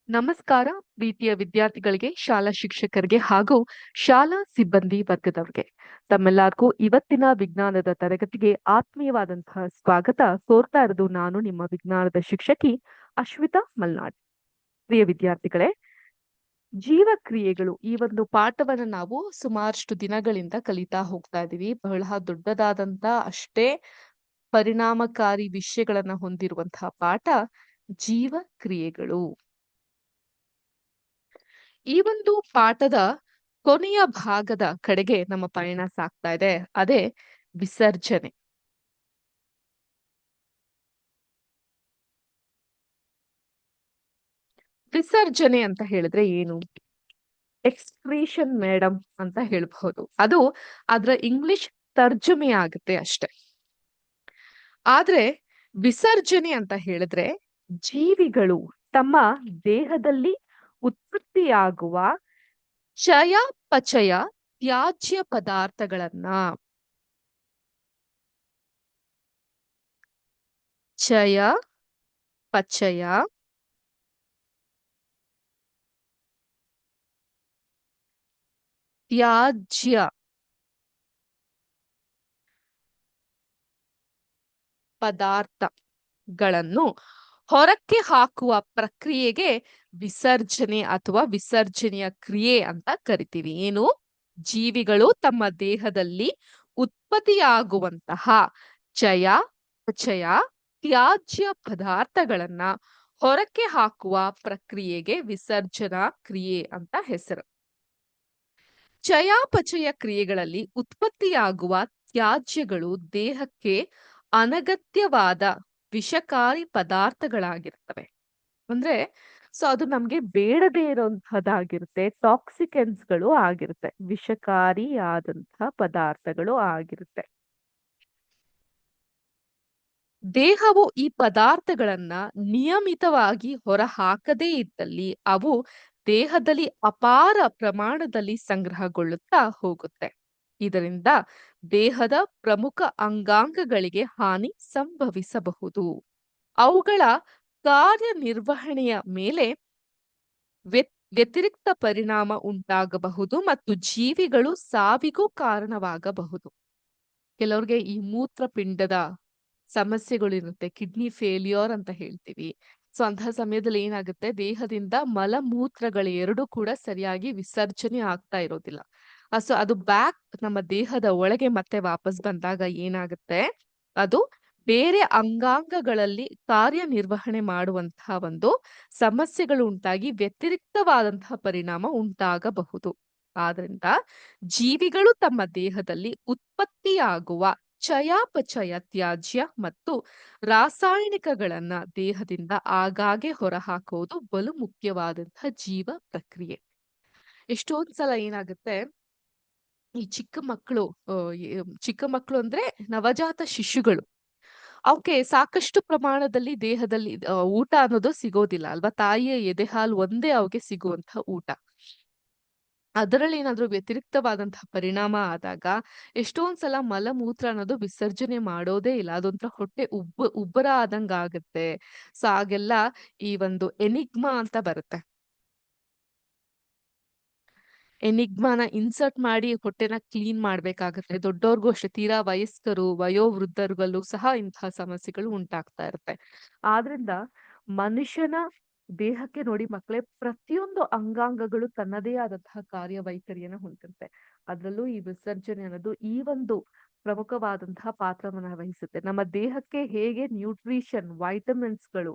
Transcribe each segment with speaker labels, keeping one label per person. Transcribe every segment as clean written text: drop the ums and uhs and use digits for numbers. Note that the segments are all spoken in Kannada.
Speaker 1: ನಮಸ್ಕಾರ ಪ್ರೀತಿಯ ವಿದ್ಯಾರ್ಥಿಗಳಿಗೆ, ಶಾಲಾ ಶಿಕ್ಷಕರಿಗೆ ಹಾಗೂ ಶಾಲಾ ಸಿಬ್ಬಂದಿ ವರ್ಗದವರಿಗೆ ತಮ್ಮೆಲ್ಲರಿಗೂ ಇವತ್ತಿನ ವಿಜ್ಞಾನದ ತರಗತಿಗೆ ಆತ್ಮೀಯವಾದಂತಹ ಸ್ವಾಗತ ಕೋರ್ತಾ ಇರೋದು ನಾನು ನಿಮ್ಮ ವಿಜ್ಞಾನದ ಶಿಕ್ಷಕಿ ಅಶ್ವಿತಾ ಮಲ್ನಾಡ್. ಪ್ರಿಯ ವಿದ್ಯಾರ್ಥಿಗಳೇ, ಜೀವಕ್ರಿಯೆಗಳು ಈ ಒಂದು ಪಾಠವನ್ನ ನಾವು ಸುಮಾರಷ್ಟು ದಿನಗಳಿಂದ ಕಲಿತಾ ಹೋಗ್ತಾ ಇದೀವಿ. ಬಹಳ ದೊಡ್ಡದಾದಂತ ಅಷ್ಟೇ ಪರಿಣಾಮಕಾರಿ ವಿಷಯಗಳನ್ನ ಹೊಂದಿರುವಂತಹ ಪಾಠ ಜೀವಕ್ರಿಯೆಗಳು. ಈ ಒಂದು ಪಾಠದ ಕೊನೆಯ ಭಾಗದ ಕಡೆಗೆ ನಮ್ಮ ಪಯಣ ಸಾಗ್ತಾ ಇದೆ. ಅದೇ ವಿಸರ್ಜನೆ. ವಿಸರ್ಜನೆ ಅಂತ ಹೇಳಿದ್ರೆ ಏನು? ಎಕ್ಸ್ಕ್ರೀಷನ್ ಮೇಡಮ್ ಅಂತ ಹೇಳ್ಬಹುದು. ಅದು ಅದರ ಇಂಗ್ಲಿಷ್ ತರ್ಜುಮೆ ಆಗುತ್ತೆ ಅಷ್ಟೆ. ಆದ್ರೆ ವಿಸರ್ಜನೆ ಅಂತ ಹೇಳಿದ್ರೆ ಜೀವಿಗಳು ತಮ್ಮ ದೇಹದಲ್ಲಿ ಉತ್ಪತ್ತಿಯಾಗುವ ಚಯಾಪಚಯ ತ್ಯಾಜ್ಯ ಪದಾರ್ಥಗಳನ್ನ ಚಯಾಪಚಯ ತ್ಯಾಜ್ಯ ಪದಾರ್ಥಗಳನ್ನು ಹೊರಕ್ಕೆ ಹಾಕುವ ಪ್ರಕ್ರಿಯೆಗೆ ವಿಸರ್ಜನೆ ಅಥವಾ ವಿಸರ್ಜನೆಯ ಕ್ರಿಯೆ ಅಂತ ಕರಿತೀವಿ. ಏನು? ಜೀವಿಗಳು ತಮ್ಮ ದೇಹದಲ್ಲಿ ಉತ್ಪತ್ತಿಯಾಗುವಂತಹ ಚಯಾಪಚಯ ತ್ಯಾಜ್ಯ ಪದಾರ್ಥಗಳನ್ನ ಹೊರಕ್ಕೆ ಹಾಕುವ ಪ್ರಕ್ರಿಯೆಗೆ ವಿಸರ್ಜನಾ ಕ್ರಿಯೆ ಅಂತ ಹೆಸರು. ಚಯಾಪಚಯ ಕ್ರಿಯೆಗಳಲ್ಲಿ ಉತ್ಪತ್ತಿಯಾಗುವ ತ್ಯಾಜ್ಯಗಳು ದೇಹಕ್ಕೆ ಅನಗತ್ಯವಾದ ವಿಷಕಾರಿ ಪದಾರ್ಥಗಳಾಗಿರ್ತವೆ. ಅಂದ್ರೆ ಅದು ನಮ್ಗೆ ಬೇಡದೇ ಇರುವಂತಹದ್ದಾಗಿರುತ್ತೆ. ಟಾಕ್ಸಿಕೆನ್ಸ್ಗಳು ಆಗಿರುತ್ತೆ, ವಿಷಕಾರಿಯಾದಂತಹ ಪದಾರ್ಥಗಳು ಆಗಿರುತ್ತೆ. ದೇಹವು ಈ ಪದಾರ್ಥಗಳನ್ನ ನಿಯಮಿತವಾಗಿ ಹೊರ ಹಾಕದೇ ಇದ್ದಲ್ಲಿ ಅವು ದೇಹದಲ್ಲಿ ಅಪಾರ ಪ್ರಮಾಣದಲ್ಲಿ ಸಂಗ್ರಹಗೊಳ್ಳುತ್ತಾ ಹೋಗುತ್ತೆ. ಇದರಿಂದ ದೇಹದ ಪ್ರಮುಖ ಅಂಗಾಂಗಗಳಿಗೆ ಹಾನಿ ಸಂಭವಿಸಬಹುದು. ಅವುಗಳ ಕಾರ್ಯನಿರ್ವಹಣೆಯ ಮೇಲೆ ವ್ಯತಿರಿಕ್ತ ಪರಿಣಾಮ ಉಂಟಾಗಬಹುದು ಮತ್ತು ಜೀವಿಗಳು ಸಾವಿಗೂ ಕಾರಣವಾಗಬಹುದು. ಕೆಲವ್ರಿಗೆ ಈ ಮೂತ್ರಪಿಂಡದ ಸಮಸ್ಯೆಗಳಿರುತ್ತೆ, ಕಿಡ್ನಿ ಫೇಲ್ಯೂರ್ ಅಂತ ಹೇಳ್ತೀವಿ. ಅಂತಹ ಸಮಯದಲ್ಲಿ ಏನಾಗುತ್ತೆ, ದೇಹದಿಂದ ಮಲಮೂತ್ರಗಳು ಎರಡೂ ಕೂಡ ಸರಿಯಾಗಿ ವಿಸರ್ಜನೆ ಆಗ್ತಾ ಇರೋದಿಲ್ಲ. ಅದು ಬ್ಯಾಕ್ ನಮ್ಮ ದೇಹದ ಒಳಗೆ ಮತ್ತೆ ವಾಪಸ್ ಬಂದಾಗ ಏನಾಗುತ್ತೆ, ಅದು ಬೇರೆ ಅಂಗಾಂಗಗಳಲ್ಲಿ ಕಾರ್ಯನಿರ್ವಹಣೆ ಮಾಡುವಂತಹ ಒಂದು ಸಮಸ್ಯೆಗಳು ಉಂಟಾಗಿ ವ್ಯತಿರಿಕ್ತವಾದಂತಹ ಪರಿಣಾಮ ಉಂಟಾಗಬಹುದು. ಆದ್ರಿಂದ ಜೀವಿಗಳು ತಮ್ಮ ದೇಹದಲ್ಲಿ ಉತ್ಪತ್ತಿಯಾಗುವ ಚಯಾಪಚಯ ತ್ಯಾಜ್ಯ ಮತ್ತು ರಾಸಾಯನಿಕಗಳನ್ನ ದೇಹದಿಂದ ಆಗಾಗ್ಗೆ ಹೊರಹಾಕುವುದು ಬಲು ಮುಖ್ಯವಾದಂತಹ ಜೀವ ಪ್ರಕ್ರಿಯೆ. ಎಷ್ಟೊಂದ್ ಸಲ ಏನಾಗುತ್ತೆ, ಈ ಚಿಕ್ಕ ಮಕ್ಕಳು ಅಂದ್ರೆ ನವಜಾತ ಶಿಶುಗಳು, ಅವಕ್ಕೆ ಸಾಕಷ್ಟು ಪ್ರಮಾಣದಲ್ಲಿ ದೇಹದಲ್ಲಿ ಊಟ ಅನ್ನೋದು ಸಿಗೋದಿಲ್ಲ ಅಲ್ವಾ. ತಾಯಿಯ ಎದೆ ಹಾಲು ಒಂದೇ ಅವಕ್ಕೆ ಸಿಗುವಂತಹ ಊಟ. ಅದರಲ್ಲಿ ಏನಾದ್ರೂ ವ್ಯತಿರಿಕ್ತವಾದಂತಹ ಪರಿಣಾಮ ಆದಾಗ ಎಷ್ಟೊಂದ್ಸಲ ಮಲಮೂತ್ರ ಅನ್ನೋದು ವಿಸರ್ಜನೆ ಮಾಡೋದೇ ಇಲ್ಲ. ಅದೊಂಥರ ಹೊಟ್ಟೆ ಉಬ್ಬರ ಆದಂಗ ಆಗುತ್ತೆ. ಆಗೆಲ್ಲ ಈ ಒಂದು ಎನಿಗ್ಮಾ ಅಂತ ಬರುತ್ತೆ. ಎನಿಗ್ಮಾನ ಇನ್ಸರ್ಟ್ ಮಾಡಿ ಹೊಟ್ಟೆನ ಕ್ಲೀನ್ ಮಾಡ್ಬೇಕಾಗತ್ತೆ. ದೊಡ್ಡವ್ರಿಗೂ ಅಷ್ಟೇ, ತೀರಾ ವಯಸ್ಕರು ವಯೋವೃದ್ಧರುಗಳಲ್ಲೂ ಸಹ ಇಂತಹ ಸಮಸ್ಯೆಗಳು ಉಂಟಾಗ್ತಾ ಇರುತ್ತೆ. ಆದ್ರಿಂದ ಮನುಷ್ಯನ ದೇಹಕ್ಕೆ ನೋಡಿ ಮಕ್ಕಳೇ, ಪ್ರತಿಯೊಂದು ಅಂಗಾಂಗಗಳು ತನ್ನದೇ ಆದಂತಹ ಕಾರ್ಯವೈಖರಿಯನ್ನ ಹೊಂದಿರುತ್ತೆ. ಅದರಲ್ಲೂ ಈ ವಿಸರ್ಜನೆ ಅನ್ನೋದು ಈ ಒಂದು ಪ್ರಮುಖವಾದಂತಹ ಪಾತ್ರವನ್ನ ವಹಿಸುತ್ತೆ. ನಮ್ಮ ದೇಹಕ್ಕೆ ಹೇಗೆ ನ್ಯೂಟ್ರಿಷನ್, ವೈಟಮಿನ್ಸ್ಗಳು,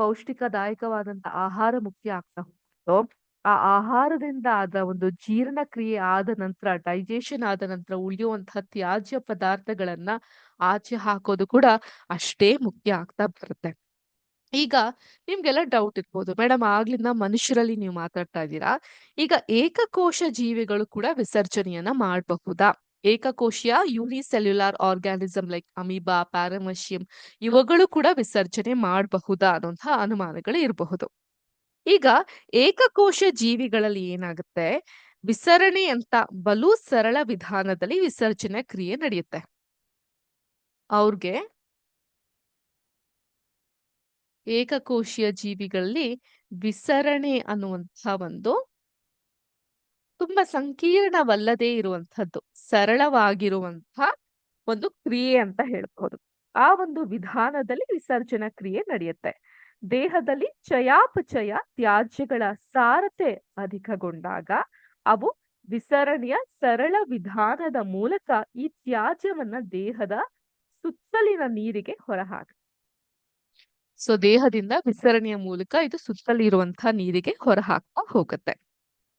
Speaker 1: ಪೌಷ್ಟಿಕದಾಯಕವಾದಂತಹ ಆಹಾರ ಮುಖ್ಯ ಆಗ್ತಾ ಹೋಗುತ್ತೋ, ಆ ಆಹಾರದಿಂದ ಆದ ಒಂದು ಜೀರ್ಣಕ್ರಿಯೆ ಆದ ನಂತರ, ಡೈಜೆಷನ್ ಆದ ನಂತರ ಉಳಿಯುವಂತಹ ತ್ಯಾಜ್ಯ ಪದಾರ್ಥಗಳನ್ನ ಆಚೆ ಹಾಕೋದು ಕೂಡ ಅಷ್ಟೇ ಮುಖ್ಯ ಆಗ್ತಾ ಬರುತ್ತೆ. ಈಗ ನಿಮ್ಗೆಲ್ಲ ಡೌಟ್ ಇರ್ಬೋದು, ಮೇಡಮ್ ಆಗ್ಲಿಂದ ಮನುಷ್ಯರಲ್ಲಿ ನೀವು ಮಾತಾಡ್ತಾ ಇದ್ದೀರಾ, ಈಗ ಏಕಕೋಶ ಜೀವಿಗಳು ಕೂಡ ವಿಸರ್ಜನೆಯನ್ನ ಮಾಡಬಹುದಾ? ಏಕಕೋಶೀಯ ಯೂನಿಸೆಲ್ಯುಲಾರ್ ಆರ್ಗ್ಯಾನಿಸಮ್ ಲೈಕ್ ಅಮೀಬಾ, ಪ್ಯಾರಾಮಶಿಯಂ ಇವುಗಳು ಕೂಡ ವಿಸರ್ಜನೆ ಮಾಡಬಹುದಾ ಅನ್ನುವಂತಹ ಅನುಮಾನಗಳು ಇರಬಹುದು. ಈಗ ಏಕಕೋಶ ಜೀವಿಗಳಲ್ಲಿ ಏನಾಗುತ್ತೆ, ವಿಸರಣೆ ಅಂತ ಬಲು ಸರಳ ವಿಧಾನದಲ್ಲಿ ವಿಸರ್ಜನೆ ಕ್ರಿಯೆ ನಡೆಯುತ್ತೆ. ಅವ್ರಿಗೆ ಏಕಕೋಶೀಯ ಜೀವಿಗಳಲ್ಲಿ ವಿಸರಣೆ ಅನ್ನುವಂತಹ ಒಂದು ತುಂಬಾ ಸಂಕೀರ್ಣವಲ್ಲದೇ ಇರುವಂತಹದ್ದು, ಸರಳವಾಗಿರುವಂತಹ ಒಂದು ಕ್ರಿಯೆ ಅಂತ ಹೇಳ್ಬಹುದು. ಆ ಒಂದು ವಿಧಾನದಲ್ಲಿ ವಿಸರ್ಜನಾ ಕ್ರಿಯೆ ನಡೆಯುತ್ತೆ. ದೇಹದಲ್ಲಿ ಚಯಾಪಚಯ ತ್ಯಾಜ್ಯಗಳ ಸಾರತೆ ಅಧಿಕಗೊಂಡಾಗ ಅವು ವಿಸರಣೆಯ ಸರಳ ವಿಧಾನದ ಮೂಲಕ ಈ ತ್ಯಾಜ್ಯವನ್ನ ದೇಹದ ಸುತ್ತಲಿನ ನೀರಿಗೆ ಹೊರಹಾಕ ಸೊ ದೇಹದಿಂದ ವಿಸರಣೆಯ ಮೂಲಕ ಇದು ಸುತ್ತಲಿರುವಂತಹ ನೀರಿಗೆ ಹೊರಹಾಕ್ತಾ ಹೋಗುತ್ತೆ.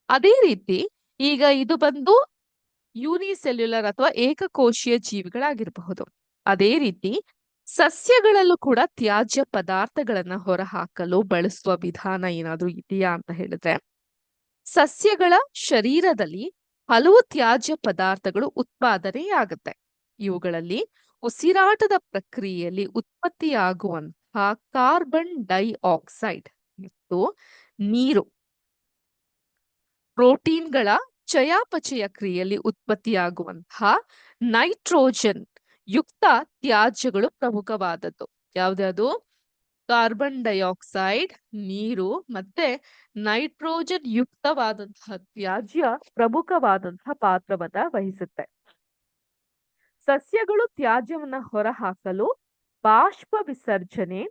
Speaker 1: ಅದೇ ರೀತಿ ಈಗ ಇದು ಬಂದು ಯೂನಿಸೆಲ್ಯುಲರ್ ಅಥವಾ ಏಕಕೋಶೀಯ ಜೀವಿಗಳಾಗಿರಬಹುದು. ಅದೇ ರೀತಿ ಸಸ್ಯಗಳಲ್ಲೂ ಕೂಡ ತ್ಯಾಜ್ಯ ಪದಾರ್ಥಗಳನ್ನ ಹೊರಹಾಕಲು ಬಳಸುವ ವಿಧಾನ ಏನಾದ್ರೂ ಇದೆಯಾ ಅಂತ ಹೇಳಿದ್ರೆ, ಸಸ್ಯಗಳ ಶರೀರದಲ್ಲಿ ಹಲವು ತ್ಯಾಜ್ಯ ಪದಾರ್ಥಗಳು ಉತ್ಪಾದನೆಯಾಗುತ್ತೆ. ಇವುಗಳಲ್ಲಿ ಉಸಿರಾಟದ ಪ್ರಕ್ರಿಯೆಯಲ್ಲಿ ಉತ್ಪತ್ತಿಯಾಗುವಂತಹ ಕಾರ್ಬನ್ ಡೈಆಕ್ಸೈಡ್ ಮತ್ತು ನೀರು, ಪ್ರೋಟೀನ್ಗಳ ಚಯಾಪಚಯ ಕ್ರಿಯೆಯಲ್ಲಿ ಉತ್ಪತ್ತಿಯಾಗುವಂತಹ ನೈಟ್ರೋಜನ್ ಯುಕ್ತ ತ್ಯಾಜ್ಯಗಳು ಪ್ರಮುಖವಾದದ್ದು. ಯಾವ್ದ್ಯಾವುದು? ಕಾರ್ಬನ್ ಡೈಆಕ್ಸೈಡ್, ನೀರು ಮತ್ತೆ ನೈಟ್ರೋಜನ್ ಯುಕ್ತವಾದಂತಹ ತ್ಯಾಜ್ಯ ಪ್ರಮುಖವಾದಂತಹ ಪಾತ್ರವನ್ನ ವಹಿಸುತ್ತೆ. ಸಸ್ಯಗಳು ತ್ಯಾಜ್ಯವನ್ನ ಹೊರಹಾಕಲು ಬಾಷ್ಪ ವಿಸರ್ಜನೆ,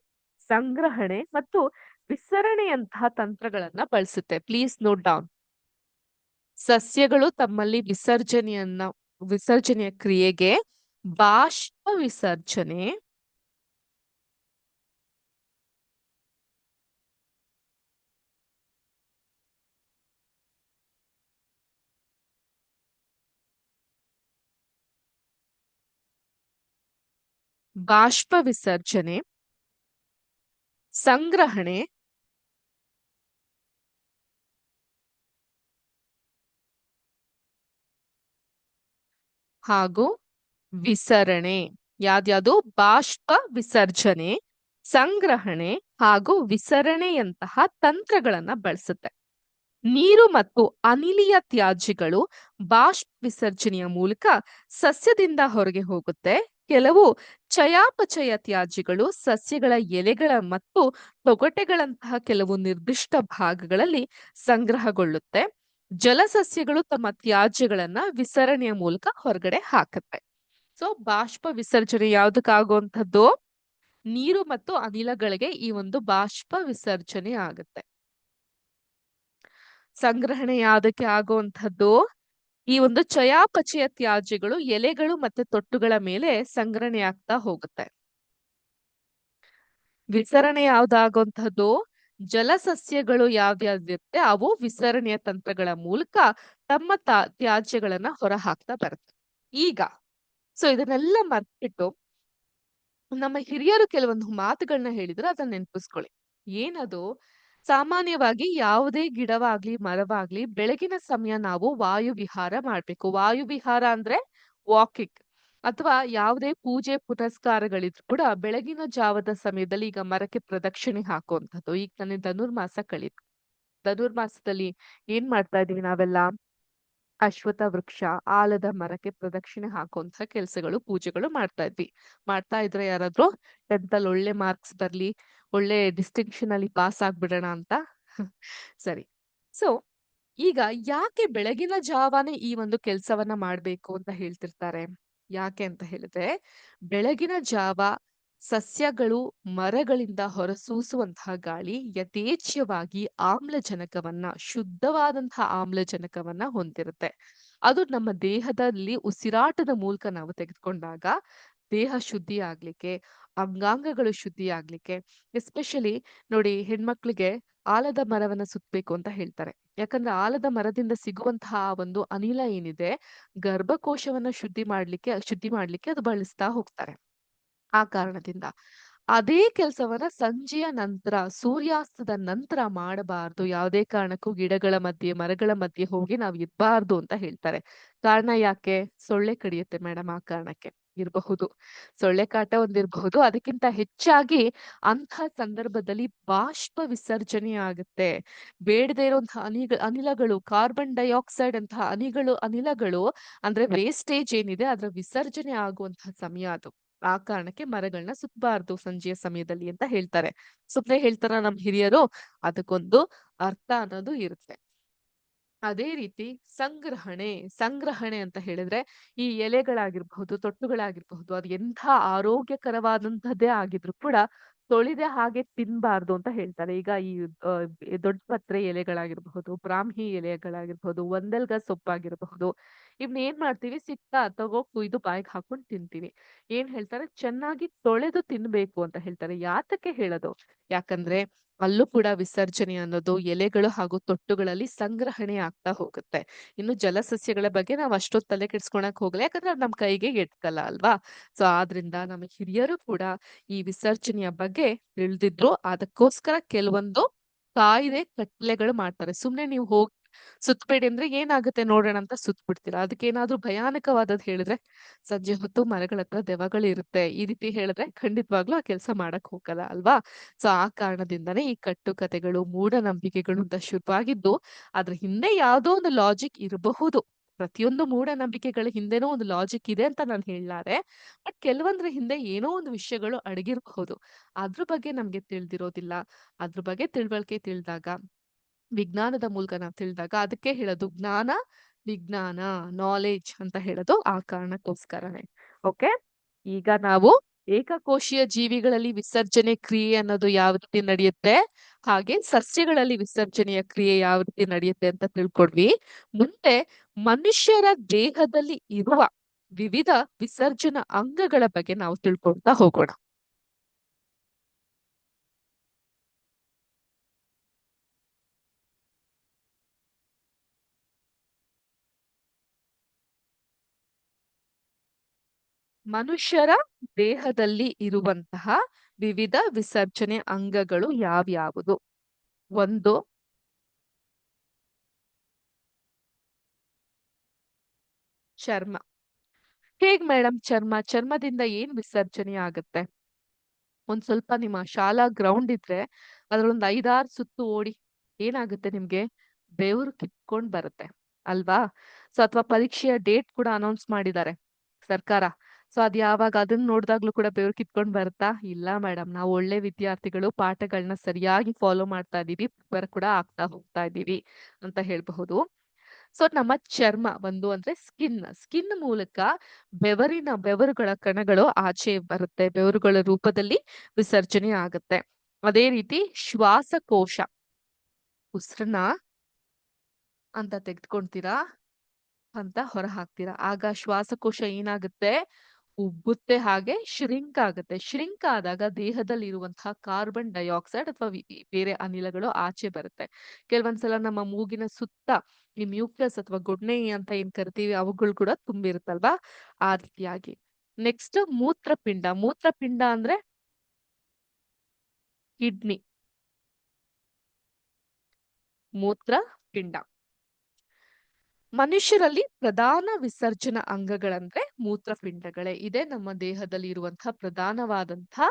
Speaker 1: ಸಂಗ್ರಹಣೆ ಮತ್ತು ವಿಸರಣೆಯಂತಹ ತಂತ್ರಗಳನ್ನ ಬಳಸುತ್ತೆ. Please note down. ಸಸ್ಯಗಳು ತಮ್ಮಲ್ಲಿ ವಿಸರ್ಜನೆಯ ಕ್ರಿಯೆಗೆ ಬಾಷ್ಪ ವಿಸರ್ಜನೆ, ಸಂಗ್ರಹಣೆ ಹಾಗೂ ವಿಸರಣೆ. ಯಾವ್ದ್ಯಾವುದು? ಬಾಷ್ಪ ವಿಸರ್ಜನೆ, ಸಂಗ್ರಹಣೆ ಹಾಗೂ ವಿಸರಣೆಯಂತಹ ತಂತ್ರಗಳನ್ನ ಬಳಸುತ್ತೆ. ನೀರು ಮತ್ತು ಅನಿಲೀಯ ತ್ಯಾಜ್ಯಗಳು ಬಾಷ್ಪ ವಿಸರ್ಜನೆಯ ಮೂಲಕ ಸಸ್ಯದಿಂದ ಹೊರಗೆ ಹೋಗುತ್ತೆ. ಕೆಲವು ಚಯಾಪಚಯ ತ್ಯಾಜ್ಯಗಳು ಸಸ್ಯಗಳ ಎಲೆಗಳ ಮತ್ತು ತೊಗಟೆಗಳಂತಹ ಕೆಲವು ನಿರ್ದಿಷ್ಟ ಭಾಗಗಳಲ್ಲಿ ಸಂಗ್ರಹಗೊಳ್ಳುತ್ತೆ. ಜಲಸಸ್ಯಗಳು ತಮ್ಮ ತ್ಯಾಜ್ಯಗಳನ್ನ ವಿಸರಣೆಯ ಮೂಲಕ ಹೊರಗಡೆ ಹಾಕುತ್ತೆ. ಸೊ ಬಾಷ್ಪ ವಿಸರ್ಜನೆ ಯಾವ್ದಕ್ಕಾಗುವಂಥದ್ದು? ನೀರು ಮತ್ತು ಅನಿಲಗಳಿಗೆ ಈ ಒಂದು ಬಾಷ್ಪ ವಿಸರ್ಜನೆ ಆಗುತ್ತೆ. ಸಂಗ್ರಹಣೆ ಯಾವ್ದಕ್ಕೆ ಆಗುವಂಥದ್ದು? ಈ ಒಂದು ಚಯಾಪಚಯ ತ್ಯಾಜ್ಯಗಳು ಎಲೆಗಳು ಮತ್ತೆ ತೊಟ್ಟುಗಳ ಮೇಲೆ ಸಂಗ್ರಹಣೆ ಆಗ್ತಾ ಹೋಗುತ್ತೆ. ವಿಸರಣೆ ಯಾವ್ದಾಗುವಂಥದ್ದು? ಜಲಸಸ್ಯಗಳು ಯಾವ್ದಿರುತ್ತೆ ಅವು ವಿಸರಣೆಯ ತಂತ್ರಗಳ ಮೂಲಕ ತಮ್ಮ ತ್ಯಾಜ್ಯಗಳನ್ನ ಹೊರ ಹಾಕ್ತಾ ಬರುತ್ತೆ. ಈಗ ಸೊ ಇದನ್ನೆಲ್ಲ ಮರ್ತ್ಬಿಟ್ಟು ನಮ್ಮ ಹಿರಿಯರು ಕೆಲವೊಂದು ಮಾತುಗಳನ್ನ ಹೇಳಿದ್ರೆ ಅದನ್ನ ನೆನಪಿಸ್ಕೊಳ್ಳಿ. ಏನದು? ಸಾಮಾನ್ಯವಾಗಿ ಯಾವುದೇ ಗಿಡವಾಗ್ಲಿ ಮರವಾಗ್ಲಿ ಬೆಳಗಿನ ಸಮಯ ನಾವು ವಾಯು ವಿಹಾರ ಮಾಡ್ಬೇಕು. ವಾಯು ವಿಹಾರ ಅಂದ್ರೆ ವಾಕಿಂಗ್, ಅಥವಾ ಯಾವುದೇ ಪೂಜೆ ಪುನಸ್ಕಾರಗಳಿದ್ರು ಕೂಡ ಬೆಳಗಿನ ಜಾವದ ಸಮಯದಲ್ಲಿ ಈಗ ಮರಕ್ಕೆ ಪ್ರದಕ್ಷಿಣೆ ಹಾಕುವಂಥದ್ದು. ಈಗ ತಾನೇ ಧನುರ್ಮಾಸ ಕಳೀತು. ಧನುರ್ಮಾಸದಲ್ಲಿ ಏನ್ ಮಾಡ್ತಾ ಇದೀವಿ ನಾವೆಲ್ಲ? ಅಶ್ವತ್ಥ ವೃಕ್ಷ, ಆಲದ ಮರಕ್ಕೆ ಪ್ರದಕ್ಷಿಣೆ ಹಾಕುವಂತ ಕೆಲಸಗಳು, ಪೂಜೆಗಳು ಮಾಡ್ತಾ ಇದ್ರೆ ಯಾರಾದ್ರೂ 10th ಅಲ್ಲಿ ಒಳ್ಳೆ ಮಾರ್ಕ್ಸ್ ಬರ್ಲಿ, ಒಳ್ಳೆ ಡಿಸ್ಟಿಂಕ್ಷನ್ ಅಲ್ಲಿ ಪಾಸ್ ಆಗ್ಬಿಡೋಣ ಅಂತ. ಸರಿ. ಸೊ ಈಗ ಯಾಕೆ ಬೆಳಗಿನ ಜಾವಾನೆ ಈ ಒಂದು ಕೆಲ್ಸವನ್ನ ಮಾಡ್ಬೇಕು ಅಂತ ಹೇಳ್ತಿರ್ತಾರೆ? ಯಾಕೆ ಅಂತ ಹೇಳಿದ್ರೆ, ಬೆಳಗಿನ ಜಾವ ಸಸ್ಯಗಳು ಮರಗಳಿಂದ ಹೊರಸೂಸುವಂತಹ ಗಾಳಿ ಯಥೇಚ್ಛವಾಗಿ ಆಮ್ಲಜನಕವನ್ನ, ಶುದ್ಧವಾದಂತಹ ಆಮ್ಲಜನಕವನ್ನ ಹೊಂದಿರುತ್ತೆ. ಅದು ನಮ್ಮ ದೇಹದಲ್ಲಿ ಉಸಿರಾಟದ ಮೂಲಕ ನಾವು ತೆಗೆದುಕೊಂಡಾಗ ದೇಹ ಶುದ್ಧಿ ಆಗ್ಲಿಕ್ಕೆ, ಅಂಗಾಂಗಗಳು ಶುದ್ಧಿ ಆಗ್ಲಿಕ್ಕೆ, ಎಸ್ಪೆಷಲಿ ನೋಡಿ ಹೆಣ್ಮಕ್ಳಿಗೆ ಆಲದ ಮರವನ್ನ ಸುತ್ತಬೇಕು ಅಂತ ಹೇಳ್ತಾರೆ. ಯಾಕಂದ್ರೆ ಆಲದ ಮರದಿಂದ ಸಿಗುವಂತಹ ಒಂದು ಅನಿಲ ಏನಿದೆ, ಗರ್ಭಕೋಶವನ್ನ ಶುದ್ಧಿ ಮಾಡ್ಲಿಕ್ಕೆ ಅದು ಬಳಸ್ತಾ ಹೋಗ್ತಾರೆ. ಆ ಕಾರಣದಿಂದ ಅದೇ ಕೆಲಸವನ್ನ ಸಂಜೆಯ ನಂತರ, ಸೂರ್ಯಾಸ್ತದ ನಂತರ ಮಾಡಬಾರ್ದು. ಯಾವುದೇ ಕಾರಣಕ್ಕೂ ಗಿಡಗಳ ಮಧ್ಯೆ, ಮರಗಳ ಮಧ್ಯೆ ಹೋಗಿ ನಾವು ಇರಬಾರ್ದು ಅಂತ ಹೇಳ್ತಾರೆ. ಕಾರಣ ಯಾಕೆ? ಸೊಳ್ಳೆ ಕಡಿಯುತ್ತೆ ಮೇಡಮ್, ಆ ಕಾರಣಕ್ಕೆ ಇರಬಹುದು. ಸೊಳ್ಳೆ ಕಾಟ ಒಂದಿರಬಹುದು. ಅದಕ್ಕಿಂತ ಹೆಚ್ಚಾಗಿ ಅಂಥ ಸಂದರ್ಭದಲ್ಲಿ ಬಾಷ್ಪ ವಿಸರ್ಜನೆ ಆಗುತ್ತೆ. ಬೇಡದೇ ಇರುವಂತಹ ಅನಿಲಗಳು, ಕಾರ್ಬನ್ ಡೈಆಕ್ಸೈಡ್ ಅಂತಹ ಅನಿಲಗಳು ಅಂದ್ರೆ ವೇಸ್ಟೇಜ್ ಏನಿದೆ ಅದರ ವಿಸರ್ಜನೆ ಆಗುವಂತಹ ಸಮಯ ಅದು. ಆ ಕಾರಣಕ್ಕೆ ಮರಗಳನ್ನ ಸುತ್ತಬಾರ್ದು ಸಂಜೆಯ ಸಮಯದಲ್ಲಿ ಅಂತ ಹೇಳ್ತಾರೆ. ಸುಮ್ನೆ ಹೇಳ್ತಾರ ನಮ್ ಹಿರಿಯರು? ಅದಕ್ಕೊಂದು ಅರ್ಥ ಅನ್ನೋದು ಇರುತ್ತೆ. ಅದೇ ರೀತಿ ಸಂಗ್ರಹಣೆ. ಸಂಗ್ರಹಣೆ ಅಂತ ಹೇಳಿದ್ರೆ ಈ ಎಲೆಗಳಾಗಿರ್ಬಹುದು, ತೊಟ್ಟುಗಳಾಗಿರ್ಬಹುದು, ಅದು ಎಂಥ ಆರೋಗ್ಯಕರವಾದಂತಹದ್ದೇ ಆಗಿದ್ರು ಕೂಡ ತೊಳಿದೆ ಹಾಗೆ ತಿನ್ಬಾರ್ದು ಅಂತ ಹೇಳ್ತಾರೆ. ಈಗ ಈ ದೊಡ್ಡ ಪತ್ರೆ ಎಲೆಗಳಾಗಿರ್ಬಹುದು, ಬ್ರಾಹ್ಮಿ ಎಲೆಗಳಾಗಿರ್ಬಹುದು, ಒಂದೆಲ್ಗ ಸೊಪ್ಪಾಗಿರಬಹುದು, ಇವ್ನ ಏನ್ ಮಾಡ್ತೀವಿ, ಸಿಕ್ತಾ ತಗೋ ಕುಯ್ದು ಬಾಯಿಗೆ ಹಾಕೊಂಡು ತಿಂತೀವಿ. ಏನ್ ಹೇಳ್ತಾರೆ, ಚೆನ್ನಾಗಿ ತೊಳೆದು ತಿನ್ಬೇಕು ಅಂತ ಹೇಳ್ತಾರೆ. ಯಾತಕ್ಕೆ ಹೇಳೋದು? ಯಾಕಂದ್ರೆ ಅಲ್ಲೂ ಕೂಡ ವಿಸರ್ಜನೆ ಅನ್ನೋದು ಎಲೆಗಳು ಹಾಗೂ ತೊಟ್ಟುಗಳಲ್ಲಿ ಸಂಗ್ರಹಣೆ ಆಗ್ತಾ ಹೋಗುತ್ತೆ. ಇನ್ನು ಜಲಸಸ್ಯಗಳ ಬಗ್ಗೆ ನಾವು ಅಷ್ಟೊತ್ತು ತಲೆ ಕೆಡ್ಸ್ಕೊಳಕ್ ಹೋಗಲ್ಲ, ಯಾಕಂದ್ರೆ ಅದು ನಮ್ ಕೈಗೆ ಎಟ್ಕಲ್ಲ ಅಲ್ವಾ? ಸೊ ಆದ್ರಿಂದ ನಮ್ಮ ಹಿರಿಯರು ಕೂಡ ಈ ವಿಸರ್ಜನೆಯ ಬಗ್ಗೆ ತಿಳಿದಿದ್ರು. ಅದಕ್ಕೋಸ್ಕರ ಕೆಲವೊಂದು ಕಾಯ್ದೆ ಕಟ್ಲೆಗಳು ಮಾಡ್ತಾರೆ. ಸುಮ್ನೆ ನೀವು ಹೋಗಿ ಸುತ್ಬೇಡಿ ಅಂದ್ರೆ ಏನಾಗುತ್ತೆ ನೋಡೋಣ ಅಂತ ಸುತ್ತ ಬಿಡ್ತೀರಾ. ಅದಕ್ಕೇನಾದ್ರೂ ಭಯಾನಕವಾದದ್ ಹೇಳಿದ್ರೆ, ಸಂಜೆ ಹೊತ್ತು ಮರಗಳ ಹತ್ರ ದೆವ್ವಗಳು ಇರುತ್ತೆ, ಈ ರೀತಿ ಹೇಳಿದ್ರೆ ಖಂಡಿತವಾಗ್ಲೂ ಆ ಕೆಲಸ ಮಾಡಕ್ ಹೋಗಲ್ಲ ಅಲ್ವಾ? ಸೊ ಆ ಕಾರಣದಿಂದಾನೇ ಈ ಕಟ್ಟುಕತೆಗಳು, ಮೂಢನಂಬಿಕೆಗಳು ಅಂತ ಶುರುವಾಗಿದ್ದು, ಅದ್ರ ಹಿಂದೆ ಯಾವ್ದೋ ಒಂದು ಲಾಜಿಕ್ ಇರಬಹುದು. ಪ್ರತಿಯೊಂದು ಮೂಢನಂಬಿಕೆಗಳ ಹಿಂದೆನೂ ಒಂದು ಲಾಜಿಕ್ ಇದೆ ಅಂತ ನಾನು ಹೇಳಲಾರೆ. ಬಟ್ ಕೆಲವೊಂದ್ರ ಹಿಂದೆ ಏನೋ ಒಂದು ವಿಷಯಗಳು ಅಡಗಿರಬಹುದು. ಅದ್ರ ಬಗ್ಗೆ ನಮ್ಗೆ ತಿಳಿದಿರೋದಿಲ್ಲ. ಅದ್ರ ಬಗ್ಗೆ ತಿಳುವಳಿಕೆ ತಿಳಿದಾಗ, ವಿಜ್ಞಾನದ ಮೂಲಕ ನಾವು ತಿಳಿದಾಗ, ಅದಕ್ಕೆ ಹೇಳೋದು ಜ್ಞಾನ, ವಿಜ್ಞಾನ, ನಾಲೆಡ್ಜ್ ಅಂತ ಹೇಳೋದು ಆ ಕಾರಣಕ್ಕೋಸ್ಕರನೇ. ಓಕೆ, ಈಗ ನಾವು ಏಕಕೋಶೀಯ ಜೀವಿಗಳಲ್ಲಿ ವಿಸರ್ಜನೆ ಕ್ರಿಯೆ ಅನ್ನೋದು ಯಾವ ರೀತಿ ನಡೆಯುತ್ತೆ, ಹಾಗೆ ಸಸ್ಯಗಳಲ್ಲಿ ವಿಸರ್ಜನೆಯ ಕ್ರಿಯೆ ಯಾವ ರೀತಿ ನಡೆಯುತ್ತೆ ಅಂತ ತಿಳ್ಕೊಂಡ್ವಿ. ಮುಂದೆ ಮನುಷ್ಯರ ದೇಹದಲ್ಲಿ ಇರುವ ವಿವಿಧ ವಿಸರ್ಜನಾ ಅಂಗಗಳ ಬಗ್ಗೆ ನಾವು ತಿಳ್ಕೊಳ್ತಾ ಹೋಗೋಣ. ಮನುಷ್ಯರ ದೇಹದಲ್ಲಿ ಇರುವಂತಹ ವಿವಿಧ ವಿಸರ್ಜನೆ ಅಂಗಗಳು ಯಾವ್ಯಾವುದು? ಒಂದು, ಚರ್ಮ. ಹೇಗ್ ಮೇಡಮ್ ಚರ್ಮದಿಂದ ಏನ್ ವಿಸರ್ಜನೆ ಆಗುತ್ತೆ? ಒಂದ್ ಸ್ವಲ್ಪ ನಿಮ್ಮ ಶಾಲಾ ಗ್ರೌಂಡ್ ಇದ್ರೆ ಅದ್ರೊಂದ್ 5-6 ಸುತ್ತು ಓಡಿ. ಏನಾಗುತ್ತೆ ನಿಮ್ಗೆ? ಬೆವರು ಕಿತ್ಕೊಂಡ್ ಬರುತ್ತೆ ಅಲ್ವಾ? ಸೊ ಅಥವಾ ಪರೀಕ್ಷೆಯ ಡೇಟ್ ಕೂಡ ಅನೌನ್ಸ್ ಮಾಡಿದ್ದಾರೆ ಸರ್ಕಾರ. ಸೊ ಅದ್ ಯಾವಾಗ ಅದನ್ನ ನೋಡ್ದಾಗ್ಲೂ ಕೂಡ ಬೆವರು ಕಿತ್ಕೊಂಡ್ ಬರುತ್ತಾ? ಇಲ್ಲ ಮೇಡಮ್, ನಾವು ಒಳ್ಳೆ ವಿದ್ಯಾರ್ಥಿಗಳು, ಪಾಠಗಳನ್ನ ಸರಿಯಾಗಿ ಫಾಲೋ ಮಾಡ್ತಾ ಇದೀವಿ, ಪ್ರಿಪೇರ್ ಕೂಡ ಆಗ್ತಾ ಹೋಗ್ತಾ ಇದೀವಿ ಅಂತ ಹೇಳ್ಬಹುದು. ಸೊ ನಮ್ಮ ಚರ್ಮ ಒಂದು ಅಂದ್ರೆ ಸ್ಕಿನ್ ಮೂಲಕ ಬೆವರುಗಳ ಕಣಗಳು ಆಚೆ ಬರುತ್ತೆ, ಬೆವರುಗಳ ರೂಪದಲ್ಲಿ ವಿಸರ್ಜನೆ ಆಗುತ್ತೆ. ಅದೇ ರೀತಿ ಶ್ವಾಸಕೋಶ, ಉಸಿರನ್ನ ಅಂತ ತೆಗೆದುಕೊಂತೀರಾ ಅಂತ ಹೊರ ಹಾಕ್ತೀರಾ, ಆಗ ಶ್ವಾಸಕೋಶ ಏನಾಗುತ್ತೆ? ಉಬ್ಬುತ್ತೆ, ಹಾಗೆ ಶ್ರಿಂಕ್ ಆಗುತ್ತೆ. ಶ್ರಿಂಕ್ ಆದಾಗ ದೇಹದಲ್ಲಿ ಇರುವಂತಹ ಕಾರ್ಬನ್ ಡೈಆಕ್ಸೈಡ್ ಅಥವಾ ಬೇರೆ ಅನಿಲಗಳು ಆಚೆ ಬರುತ್ತೆ. ಕೆಲವೊಂದ್ಸಲ ನಮ್ಮ ಮೂಗಿನ ಸುತ್ತ ಈ ಮ್ಯೂಕಸ್ ಅಥವಾ ಗೊಡ್ನೆ ಅಂತ ಏನ್ ಕರಿತೀವಿ ಅವುಗಳು ಕೂಡ ತುಂಬಿರುತ್ತಲ್ವಾ? ಆ ರೀತಿಯಾಗಿ. ನೆಕ್ಸ್ಟ್ ಮೂತ್ರಪಿಂಡ. ಮೂತ್ರಪಿಂಡ ಅಂದ್ರೆ ಕಿಡ್ನಿ. ಮೂತ್ರಪಿಂಡ. ಮನುಷ್ಯರಲ್ಲಿ ಪ್ರಧಾನ ವಿಸರ್ಜನಾ ಅಂಗಗಳಂದ್ರೆ ಮೂತ್ರಪಿಂಡಗಳೇ. ಇದೇ ನಮ್ಮ ದೇಹದಲ್ಲಿ ಇರುವಂತಹ ಪ್ರಧಾನವಾದಂತಹ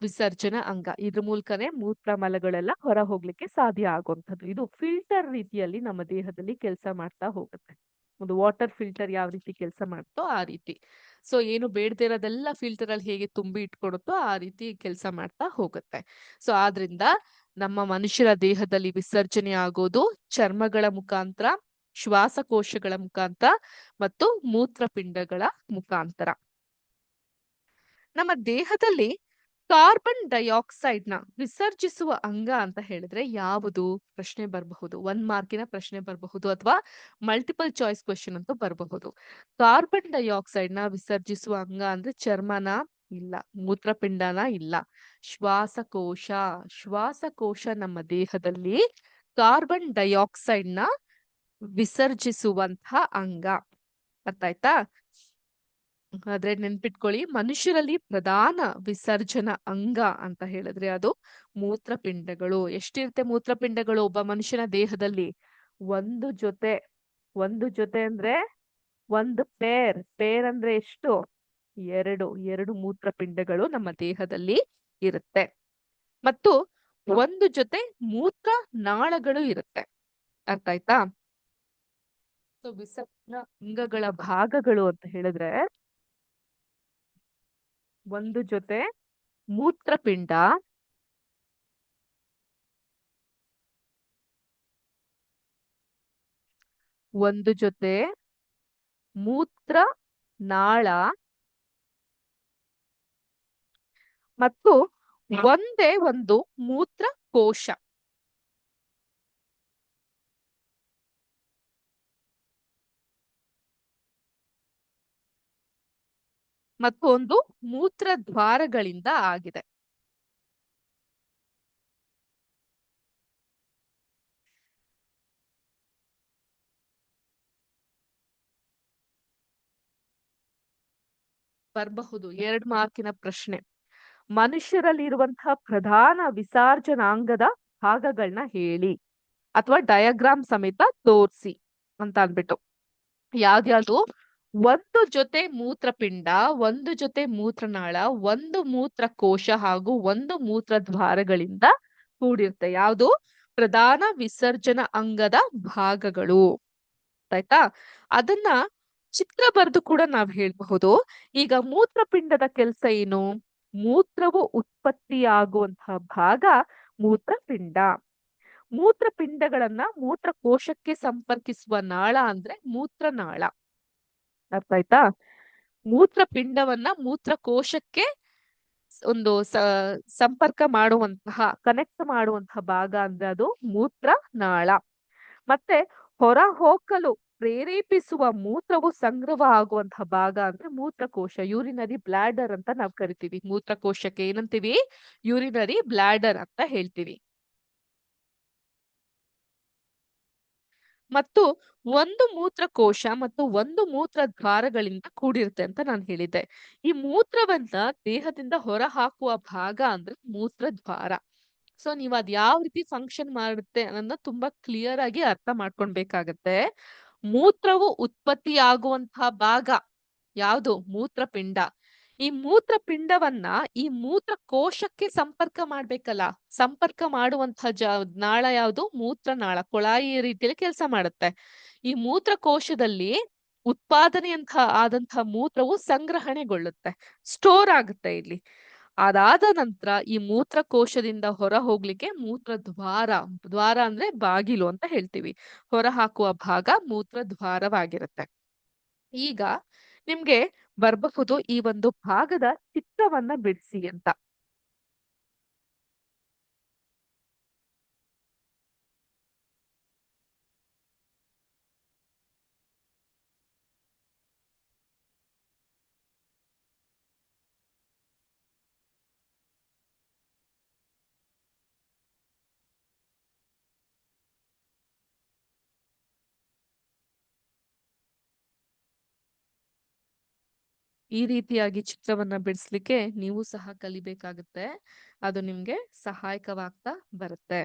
Speaker 1: ವಿಸರ್ಜನಾ ಅಂಗ. ಇದ್ರ ಮೂಲಕನೇ ಮೂತ್ರ ಮಲಗಳೆಲ್ಲ ಹೊರ ಹೋಗ್ಲಿಕ್ಕೆ ಸಾಧ್ಯ ಆಗುವಂಥದ್ದು. ಇದು ಫಿಲ್ಟರ್ ರೀತಿಯಲ್ಲಿ ನಮ್ಮ ದೇಹದಲ್ಲಿ ಕೆಲಸ ಮಾಡ್ತಾ ಹೋಗುತ್ತೆ. ಒಂದು ವಾಟರ್ ಫಿಲ್ಟರ್ ಯಾವ ರೀತಿ ಕೆಲಸ ಮಾಡುತ್ತೋ ಆ ರೀತಿ. ಸೊ ಏನು ಬೇಡದೇ ಇರೋದೆಲ್ಲ ಫಿಲ್ಟರ್ ಅಲ್ಲಿ ಹೇಗೆ ತುಂಬಿ ಇಟ್ಕೊಡುತ್ತೋ ಆ ರೀತಿ ಕೆಲಸ ಮಾಡ್ತಾ ಹೋಗುತ್ತೆ. ಸೊ ಆದ್ರಿಂದ ನಮ್ಮ ಮನುಷ್ಯರ ದೇಹದಲ್ಲಿ ವಿಸರ್ಜನೆ ಆಗೋದು ಚರ್ಮಗಳ ಮುಖಾಂತರ, ಶ್ವಾಸಕೋಶಗಳ ಮುಖಾಂತರ ಮತ್ತು ಮೂತ್ರಪಿಂಡಗಳ ಮುಖಾಂತರ. ನಮ್ಮ ದೇಹದಲ್ಲಿ ಕಾರ್ಬನ್ ಡೈಆಕ್ಸೈಡ್ ನ ವಿಸರ್ಜಿಸುವ ಅಂಗ ಅಂತ ಹೇಳಿದ್ರೆ ಯಾವುದು? ಪ್ರಶ್ನೆ ಬರಬಹುದು. 1 ಮಾರ್ಕಿನ ಪ್ರಶ್ನೆ ಬರಬಹುದು ಅಥವಾ ಮಲ್ಟಿಪಲ್ ಚಾಯ್ಸ್ ಕ್ವೆಶ್ಚನ್ ಅಂತೂ ಬರಬಹುದು. ಕಾರ್ಬನ್ ಡೈಆಕ್ಸೈಡ್ ನ ವಿಸರ್ಜಿಸುವ ಅಂಗ ಅಂದ್ರೆ ಚರ್ಮನ? ಇಲ್ಲ. ಮೂತ್ರಪಿಂಡನ? ಇಲ್ಲ. ಶ್ವಾಸಕೋಶ. ಶ್ವಾಸಕೋಶ ನಮ್ಮ ದೇಹದಲ್ಲಿ ಕಾರ್ಬನ್ ಡೈಆಕ್ಸೈಡ್ ನ ವಿಸರ್ಜಿಸುವಂತಹ ಅಂಗ. ಅರ್ಥ ಆಯ್ತಾ? ಆದ್ರೆ ನೆನ್ಪಿಟ್ಕೊಳ್ಳಿ, ಮನುಷ್ಯರಲ್ಲಿ ಪ್ರಧಾನ ವಿಸರ್ಜನಾ ಅಂಗ ಅಂತ ಹೇಳಿದ್ರೆ ಅದು ಮೂತ್ರಪಿಂಡಗಳು. ಎಷ್ಟಿರುತ್ತೆ ಮೂತ್ರಪಿಂಡಗಳು ಒಬ್ಬ ಮನುಷ್ಯನ ದೇಹದಲ್ಲಿ? ಒಂದು ಜೊತೆ. ಒಂದು ಜೊತೆ ಅಂದ್ರೆ ಒಂದು ಪೇರ್ ಅಂದ್ರೆ ಎಷ್ಟು? ಎರಡು ಮೂತ್ರಪಿಂಡಗಳು ನಮ್ಮ ದೇಹದಲ್ಲಿ ಇರುತ್ತೆ. ಮತ್ತು ಒಂದು ಜೊತೆ ಮೂತ್ರ ನಾಳಗಳು ಇರುತ್ತೆ. ಅರ್ಥ ಆಯ್ತಾ? ಸೊ ವಿಸರ್ಜನಾ ಅಂಗಗಳ ಭಾಗಗಳು ಅಂತ ಹೇಳಿದ್ರೆ ಒಂದು ಜೊತೆ ಮೂತ್ರಪಿಂಡ, ಒಂದು ಜೊತೆ ಮೂತ್ರ ನಾಳ ಮತ್ತು ಒಂದೇ ಒಂದು ಮೂತ್ರಕೋಶ ಮತ್ತು ಒಂದು ಮೂತ್ರದ್ವಾರಗಳಿಂದ ಆಗಿದೆ. ಬರಬಹುದು 2 ಮಾರ್ಕಿನ ಪ್ರಶ್ನೆ. ಮನುಷ್ಯರಲ್ಲಿರುವಂತಹ ಪ್ರಧಾನ ವಿಸರ್ಜನಾಂಗದ ಭಾಗಗಳನ್ನ ಹೇಳಿ ಅಥವಾ ಡಯಾಗ್ರಾಮ್ ಸಮೇತ ತೋರಿಸಿ ಅಂತ ಅಂದ್ಬಿಟ್ಟು. ಯಾವ್ದ್ಯಾವ್ದು? ಒಂದು ಜೊತೆ ಮೂತ್ರಪಿಂಡ, ಒಂದು ಜೊತೆ ಮೂತ್ರನಾಳ, ಒಂದು ಮೂತ್ರಕೋಶ ಹಾಗೂ ಒಂದು ಮೂತ್ರದ್ವಾರಗಳಿಂದ ಕೂಡಿರುತ್ತೆ. ಯಾವುದು? ಪ್ರಧಾನ ವಿಸರ್ಜನಾ ಅಂಗದ ಭಾಗಗಳು. ಆಯ್ತಾ? ಅದನ್ನ ಚಿತ್ರ ಬರೆದು ಕೂಡ ನಾವ್ ಹೇಳ್ಬಹುದು. ಈಗ ಮೂತ್ರಪಿಂಡದ ಕೆಲಸ ಏನು? ಮೂತ್ರವು ಉತ್ಪತ್ತಿಯಾಗುವಂತಹ ಭಾಗ ಮೂತ್ರಪಿಂಡ. ಮೂತ್ರಪಿಂಡಗಳನ್ನ ಮೂತ್ರಕೋಶಕ್ಕೆ ಸಂಪರ್ಕಿಸುವ ನಾಳ ಅಂದ್ರೆ ಮೂತ್ರನಾಳ. ಅರ್ಥ ಆಯ್ತಾ? ಮೂತ್ರಪಿಂಡವನ್ನ ಮೂತ್ರಕೋಶಕ್ಕೆ ಒಂದು ಸಂಪರ್ಕ ಮಾಡುವಂತಹ, ಕನೆಕ್ಟ್ ಮಾಡುವಂತಹ ಭಾಗ ಅಂದ್ರೆ ಅದು ಮೂತ್ರನಾಳ. ಮತ್ತೆ ಹೊರ ಹೋಗಲು ಪ್ರೇರೇಪಿಸುವ ಮೂತ್ರವು ಸಂಗ್ರಹ ಆಗುವಂತಹ ಭಾಗ ಅಂದ್ರೆ ಮೂತ್ರಕೋಶ, ಯೂರಿನರಿ ಬ್ಲಾಡರ್ ಅಂತ ನಾವ್ ಕರಿತೀವಿ. ಮೂತ್ರಕೋಶಕ್ಕೆ ಏನಂತೀವಿ? ಯೂರಿನರಿ ಬ್ಲಾಡರ್ ಅಂತ ಹೇಳ್ತೀವಿ. ಮತ್ತು ಒಂದು ಮೂತ್ರಕೋಶ ಮತ್ತು ಒಂದು ಮೂತ್ರದ್ವಾರಗಳಿಂದ ಕೂಡಿರುತ್ತೆ ಅಂತ ನಾನು ಹೇಳಿದ್ದೆ. ಈ ಮೂತ್ರವನ್ನ ದೇಹದಿಂದ ಹೊರ ಹಾಕುವ ಭಾಗ ಅಂದ್ರೆ ಮೂತ್ರದ್ವಾರ. ಸೊ ನೀವ್ ಅದ್ ಯಾವ ರೀತಿ ಫಂಕ್ಷನ್ ಮಾಡುತ್ತೆ ಅನ್ನೋದನ್ನ ತುಂಬಾ ಕ್ಲಿಯರ್ ಆಗಿ ಅರ್ಥ ಮಾಡ್ಕೊಳ್ಬೇಕಾಗತ್ತೆ. ಮೂತ್ರವು ಉತ್ಪತ್ತಿಯಾಗುವಂತಹ ಭಾಗ ಯಾವುದು? ಮೂತ್ರಪಿಂಡ. ಈ ಮೂತ್ರಪಿಂಡವನ್ನ ಈ ಮೂತ್ರಕೋಶಕ್ಕೆ ಸಂಪರ್ಕ ಮಾಡ್ಬೇಕಲ್ಲ, ಸಂಪರ್ಕ ಮಾಡುವಂತಹ ನಾಳ ಯಾವುದು? ಮೂತ್ರನಾಳ. ಕೊಳಾಯಿ ರೀತಿಯಲ್ಲಿ ಕೆಲಸ ಮಾಡುತ್ತೆ. ಈ ಮೂತ್ರಕೋಶದಲ್ಲಿ ಆದಂತಹ ಮೂತ್ರವು ಸಂಗ್ರಹಣೆಗೊಳ್ಳುತ್ತೆ, ಸ್ಟೋರ್ ಆಗುತ್ತೆ ಇಲ್ಲಿ. ಅದಾದ ನಂತರ ಈ ಮೂತ್ರಕೋಶದಿಂದ ಹೊರ ಹೋಗ್ಲಿಕ್ಕೆ ಮೂತ್ರದ್ವಾರ, ದ್ವಾರ ಅಂದ್ರೆ ಬಾಗಿಲು ಅಂತ ಹೇಳ್ತೀವಿ, ಹೊರ ಹಾಕುವ ಭಾಗ ಮೂತ್ರದ್ವಾರವಾಗಿರುತ್ತೆ. ಈಗ ನಿಮ್ಗೆ ಬರಬಹುದು ಈ ಒಂದು ಭಾಗದ ಚಿತ್ರವನ್ನ ಬಿಡಿಸಿ ಅಂತ. ಈ ರೀತಿಯಾಗಿ ಚಿತ್ರವನ್ನ ಬಿಡಿಸ್ಲಿಕ್ಕೆ ನೀವು ಸಹ ಕಲಿಬೇಕಾಗುತ್ತೆ. ಅದು ನಿಮ್ಗೆ ಸಹಾಯಕವಾಗ್ತಾ ಬರುತ್ತೆ.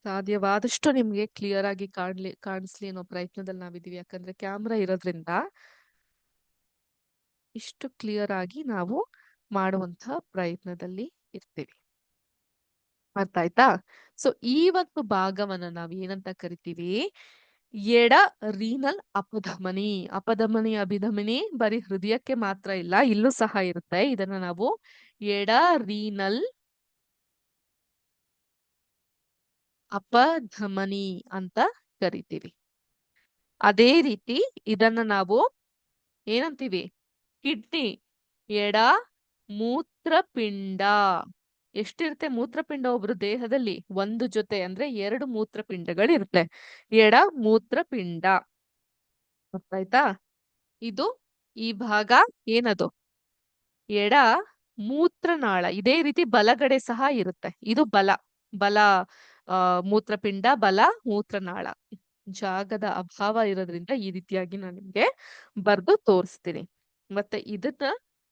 Speaker 1: ಸಾಧ್ಯವಾದಷ್ಟು ನಿಮ್ಗೆ ಕ್ಲಿಯರ್ ಆಗಿ ಕಾಣಿಸ್ಲಿ ಅನ್ನೋ ಪ್ರಯತ್ನದಲ್ಲಿ ನಾವಿದೀವಿ. ಯಾಕಂದ್ರೆ ಕ್ಯಾಮ್ರಾ ಇರೋದ್ರಿಂದ ಇಷ್ಟು ಕ್ಲಿಯರ್ ಆಗಿ ನಾವು ಮಾಡುವಂತಹ ಪ್ರಯತ್ನದಲ್ಲಿ ಇರ್ತೀವಿ. ಅರ್ಥ ಆಯ್ತಾ? ಸೊ ಈ ಒಂದು ಭಾಗವನ್ನ ನಾವ್ ಏನಂತ ಕರಿತೀವಿ? ಎಡ ರೀನಲ್ ಅಪಧಮನಿ. ಅಪಧಮನಿ ಅಭಿಧಮನಿ ಬರೀ ಹೃದಯಕ್ಕೆ ಮಾತ್ರ ಇಲ್ಲ, ಇಲ್ಲೂ ಸಹ ಇರುತ್ತೆ. ಇದನ್ನ ನಾವು ಎಡ ರೀನಲ್ ಅಪಧಮನಿ ಅಂತ ಕರಿತೀವಿ. ಅದೇ ರೀತಿ ಇದನ್ನ ನಾವು ಏನಂತೀವಿ? ಕಿಡ್ನಿ, ಎಡ ಮೂತ್ರಪಿಂಡ. ಎಷ್ಟಿರುತ್ತೆ ಮೂತ್ರಪಿಂಡ ಒಬ್ರು ದೇಹದಲ್ಲಿ? ಒಂದು ಜೊತೆ ಅಂದ್ರೆ 2 ಮೂತ್ರಪಿಂಡಗಳಿರುತ್ತೆ. ಎಡ ಮೂತ್ರಪಿಂಡ. ಗೊತ್ತಾಯ್ತಾ? ಇದು ಈ ಭಾಗ ಏನದು? ಎಡ ಮೂತ್ರನಾಳ. ಇದೇ ರೀತಿ ಬಲಗಡೆ ಸಹ ಇರುತ್ತೆ. ಇದು ಬಲ ಮೂತ್ರಪಿಂಡ, ಬಲ ಮೂತ್ರನಾಳ. ಜಾಗದ ಅಭಾವ ಇರೋದ್ರಿಂದ ಈ ರೀತಿಯಾಗಿ ನಾನು ನಿಮ್ಗೆ ಬರ್ದು ತೋರಿಸ್ತೀನಿ. ಮತ್ತೆ ಇದನ್ನ